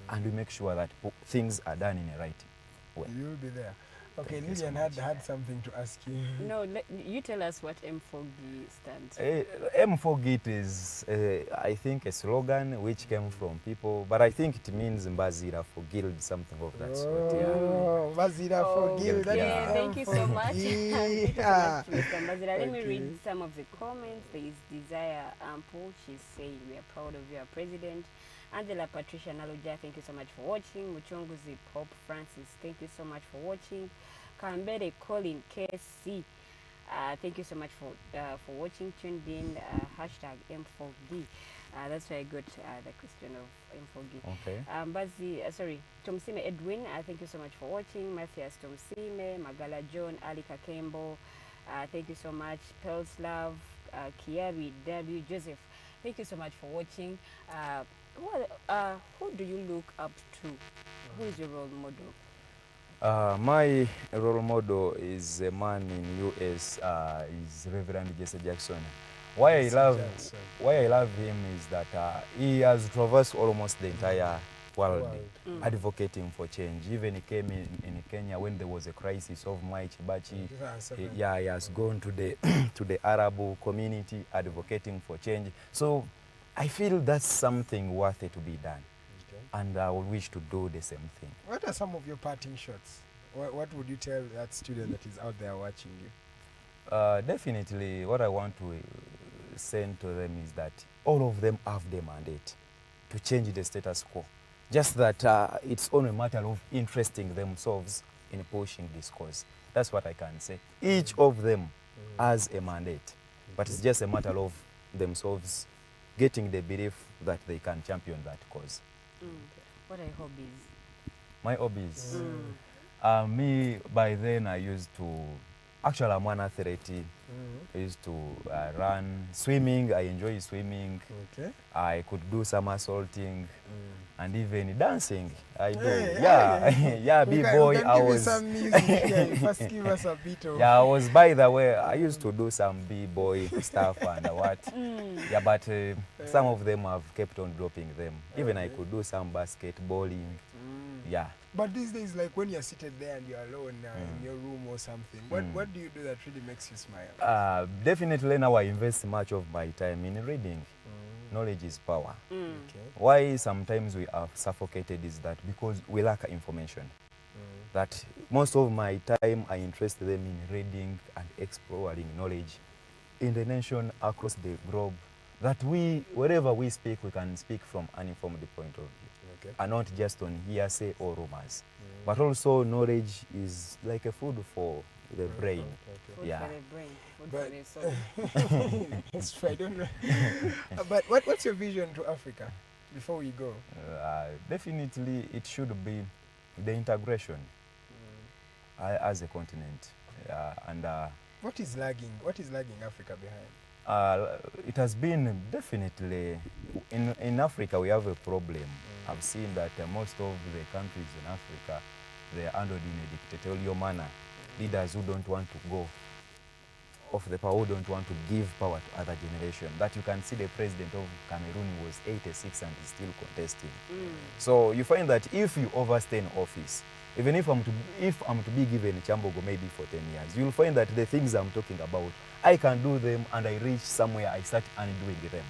Speaker 8: and we make sure that things are done in a right way.
Speaker 3: You'll be there. Okay, Lulian had something to ask you.
Speaker 7: No, you tell us what M4G stands for.
Speaker 8: M4G is, I think, a slogan which came from people, but I think it means Mbaziira for Guild, something of that sort. Yeah.
Speaker 3: Oh, Mbaziira for Guild. That
Speaker 7: Yeah,
Speaker 3: is
Speaker 7: thank you so much. Thank you so
Speaker 3: Yeah.
Speaker 7: much, Mr. Mbaziira. Let me
Speaker 3: Okay.
Speaker 7: read some of the comments. There is Desire Ample. She's saying, we are proud of you, our president. Angela Patricia Naluja, thank you so much for watching. Muchunguzi Pope Francis, thank you so much for watching. Kambere Colin KC, thank you so much for watching. Tuned in, hashtag M4D. That's where I got the question of M4D.
Speaker 8: Okay.
Speaker 7: Tomsime Edwin, thank you so much for watching. Mathew Tomsime, Magala John, Ali Kakembo, thank you so much. Pearls Love, Kiari W. Joseph, thank you so much for watching. Who do you look up to? Who is your role model?
Speaker 8: My role model is a man in US, is Reverend Jesse Jackson. Why I love him is that he has traversed almost the entire world advocating for change. Even he came in Kenya when there was a crisis of Mai Chibachi. He has gone to the to the Arab community advocating for change. So I feel that's something worthy to be done. And I would wish to do the same thing.
Speaker 3: What are some of your parting shots? What would you tell that student that is out there watching you?
Speaker 8: Definitely, what I want to send to them is that all of them have the mandate to change the status quo. Just that it's only a matter of interesting themselves in pushing this cause. That's what I can say. Each of them has a mandate, but it's just a matter of themselves getting the belief that they can champion that cause.
Speaker 7: What are your hobbies?
Speaker 8: My hobbies? Me, by then I used to, actually I'm one athlete. I used to run, swimming, I enjoy swimming.
Speaker 3: Okay.
Speaker 8: I could do somersaulting and even dancing. I do.
Speaker 3: Hey,
Speaker 8: Yeah, B-boy, I was...
Speaker 3: some music here. First give us a bit of...
Speaker 8: Yeah, I was, by the way, I used to do some B-boy stuff and what. Yeah, but some of them have kept on dropping them. Even I could do some basketballing. Yeah.
Speaker 3: But these days, like when you're seated there and you're alone in your room or something, what do you do that really makes you smile?
Speaker 8: Definitely now I invest much of my time in reading. Knowledge is power.
Speaker 3: Okay.
Speaker 8: Why sometimes we are suffocated is that because we lack information. That most of my time I interest them in reading and exploring knowledge in the nation, across the globe, that we, wherever we speak, we can speak from an informed point of view.
Speaker 3: Okay.
Speaker 8: And not just on hearsay or rumors. But also knowledge is like a food for the brain.
Speaker 7: Food
Speaker 8: Yeah.
Speaker 7: for the brain, food
Speaker 3: But-
Speaker 7: for the soul.
Speaker 3: That's true, I don't know. But what's your vision to Africa before we go?
Speaker 8: Definitely it should be the integration as a continent. And
Speaker 3: What is lagging? What is lagging Africa behind?
Speaker 8: it has been definitely, in Africa we have a problem. I've seen that most of the countries in Africa, they are handled in a dictatorial manner. Leaders who don't want to go off the power, who don't want to give power to other generation. That you can see the president of Cameroon was 86 and is still contesting. So you find that if you overstay in office, even if I'm to be given Kyambogo maybe for 10 years, you'll find that the things I'm talking about, I can do them and I reach somewhere, I start undoing them.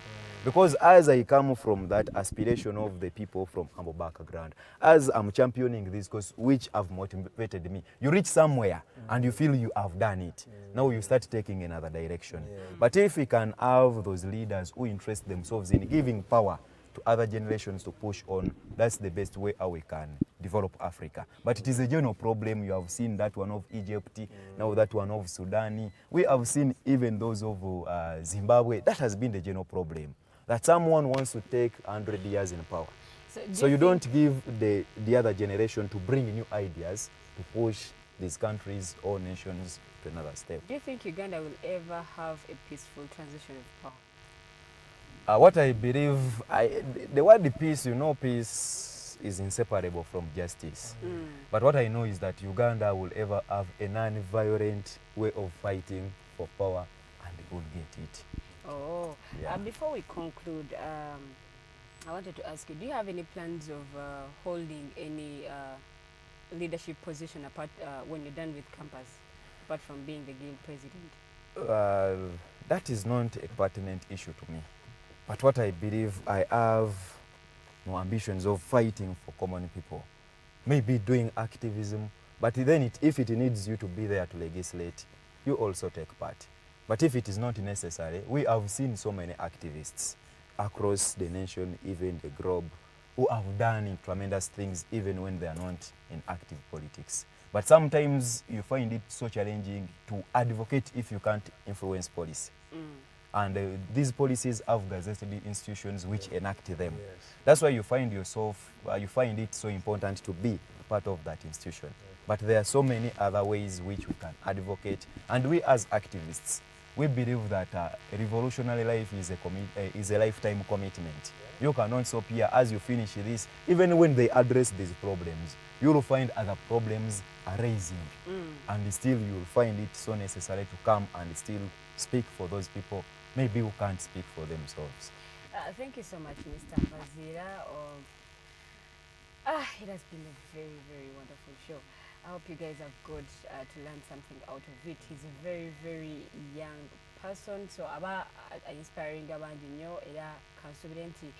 Speaker 8: Because as I come from that aspiration of the people from humble background, as I'm championing this cause which have motivated me, you reach somewhere and you feel you have done it. Now you start taking another direction. But if we can have those leaders who interest themselves in giving power to other generations to push on, that's the best way how we can develop Africa. But it is a general problem. You have seen that one of Egypt, now that one of Sudan. We have seen even those of Zimbabwe. That has been the general problem. That someone wants to take 100 years in power. So you don't give the other generation to bring new ideas to push these countries or nations to another step.
Speaker 7: Do you think Uganda will ever have a peaceful transition of power?
Speaker 8: What I believe, the word peace, you know, peace is inseparable from justice. But what I know is that Uganda will ever have a non-violent way of fighting for power, and they will get it.
Speaker 7: Oh,
Speaker 8: Yeah.
Speaker 7: before we conclude, I wanted to ask you, do you have any plans of holding any leadership position apart when you're done with campus, apart from being the guild president?
Speaker 8: That is not a pertinent issue to me. But what I believe, I have no ambitions of fighting for common people. Maybe doing activism, but then if it needs you to be there to legislate, you also take part. But if it is not necessary, we have seen so many activists across the nation, even the globe, who have done tremendous things even when they are not in active politics. But sometimes you find it so challenging to advocate if you can't influence policy. And these policies have gazetted institutions which enact them.
Speaker 3: Yes.
Speaker 8: That's why you find yourself, you find it so important to be part of that institution. But there are so many other ways which we can advocate. And we as activists, we believe that revolutionary life is a lifetime commitment. You cannot stop here as you finish this. Even when they address these problems, you will find other problems arising. And still you will find it so necessary to come and still speak for those people, maybe who can't speak for themselves.
Speaker 7: Thank you so much, Mr. Mbaziira. It has been a very, very wonderful show. I hope you guys have got to learn something out of it. He's a very, very young person, so aba inspiring abandi nnyo era kansubire nti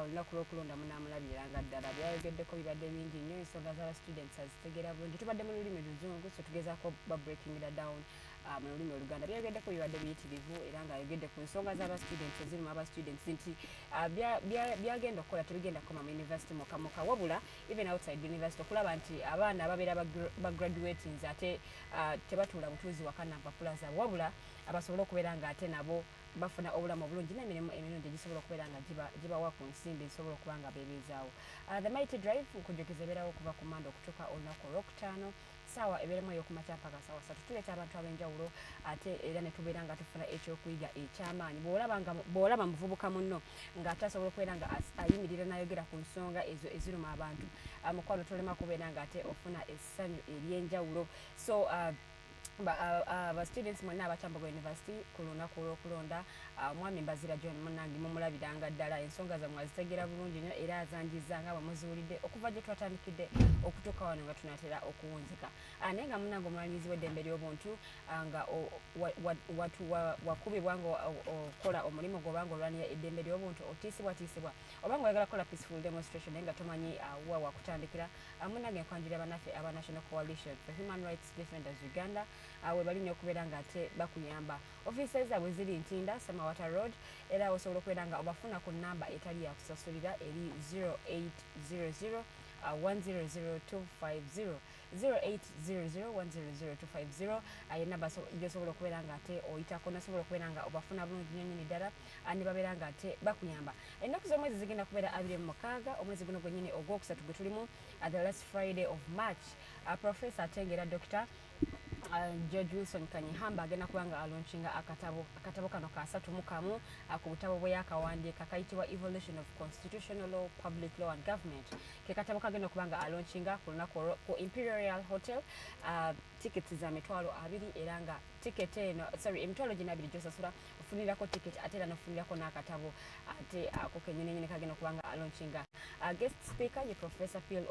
Speaker 7: olunaku lw'okulonda munaamulabiranga ddala byayogeddeko bibadde bingi nnyo ensonga z'aba students azitegeera bulungi tubadde mu lulimi luzungu so tugezaako ba breaking it down mu lulimi oluganda byayogeddeko bibadde biyitirivu era ng'ayogedde ku nsonga z'aba students ezirimu aba students nti byagenda okukola tebigenda kukoma mu university mokamoka wabula even outside university okulaba nti abaana ababeera bagraduating ate tebatuula butuuzi wakana mpapula zaabwe wabula abasobola okubeera nga ate nabo bafuna obulamu obulungi n'emirimu emirungi egisobola okubeera nga gibawa ku nsimbi ezisobola okuba nga beebeezaawo. The Mighty Drive nkujjukiza ebeerawo okuva ku Mande okutuuka olunaku olwokutaano saawa ebeeremu ey'okumakya mpaka saawa 3 tuleeta abantu ab'enjawulo ate era ne tubeera nga tufuna ekyokuyiga eky'amaanyi bw'olaba muvubuka munno ng'ate asobola okubeera nga ayimirira n'ayogera ku nsonga ezo eziruma abantu mukwano tolema kubeera nga ate ofuna essanyu ery'enjawulo so aba students mwenna aba Kyambogo University ku lunaku olw'okulonda omwami Mbaziira John munnange mumulabiranga ddala ensonga zammwe azitegeera bulungi nnyo era azanjiza nga bwemuziwulidde okuva gye twatandikidde okutuuka wano nga tunaatera okuwunzika naye nga munnange omulwanyizi w'eddembe ly'obuntu nga wakubibwa nga okola omulimu gw'obanga olwanira eddembe ly'obuntu otiisibwa obanga oyagala kukola peaceful demonstration naye nga tomanyi wa wakutandikira munnange nkwanjira bannaffe aba National Coalition for Human Rights Defenders Uganda we bali nnyo okubeera nga ate bakuyamba offices zaabwe ziri Ntinda Samawata Road era osobola okubeera nga obafuna ku nnamba etali yakusasulira eri 0800 100250 0800100250 yenaba gyosobola okubeera nga ate oyitako nosobola okubeera nga obafuna bulungi nnyo nnyini ddala ne babeera nga ate bakuyamba ennaku z'omwezi zigenda kubeera 26 omwezi guno gwennyini ogwokusatu gwe tulimu the last Friday of March Professor atengera Dr. George Wilson Kanyihamba agenda kubanga alaunchinga akatabo kano ka 3 ku butabo bwe yakawandiika kayitibwa Evolution of Constitutional Law, Public Law and Government. Ke katabo kagenda kubanga alaunchinga ku lunaku ku Imperial Hotel. Tickets za mitwalo 2 era nga ticket eno emitwalo gina 2 gyosasula ofunirako ticket ate era nofunirako n'akatabo ate ako kenyine kagenda kubanga alaunchinga. Guest speaker ye Professor Phil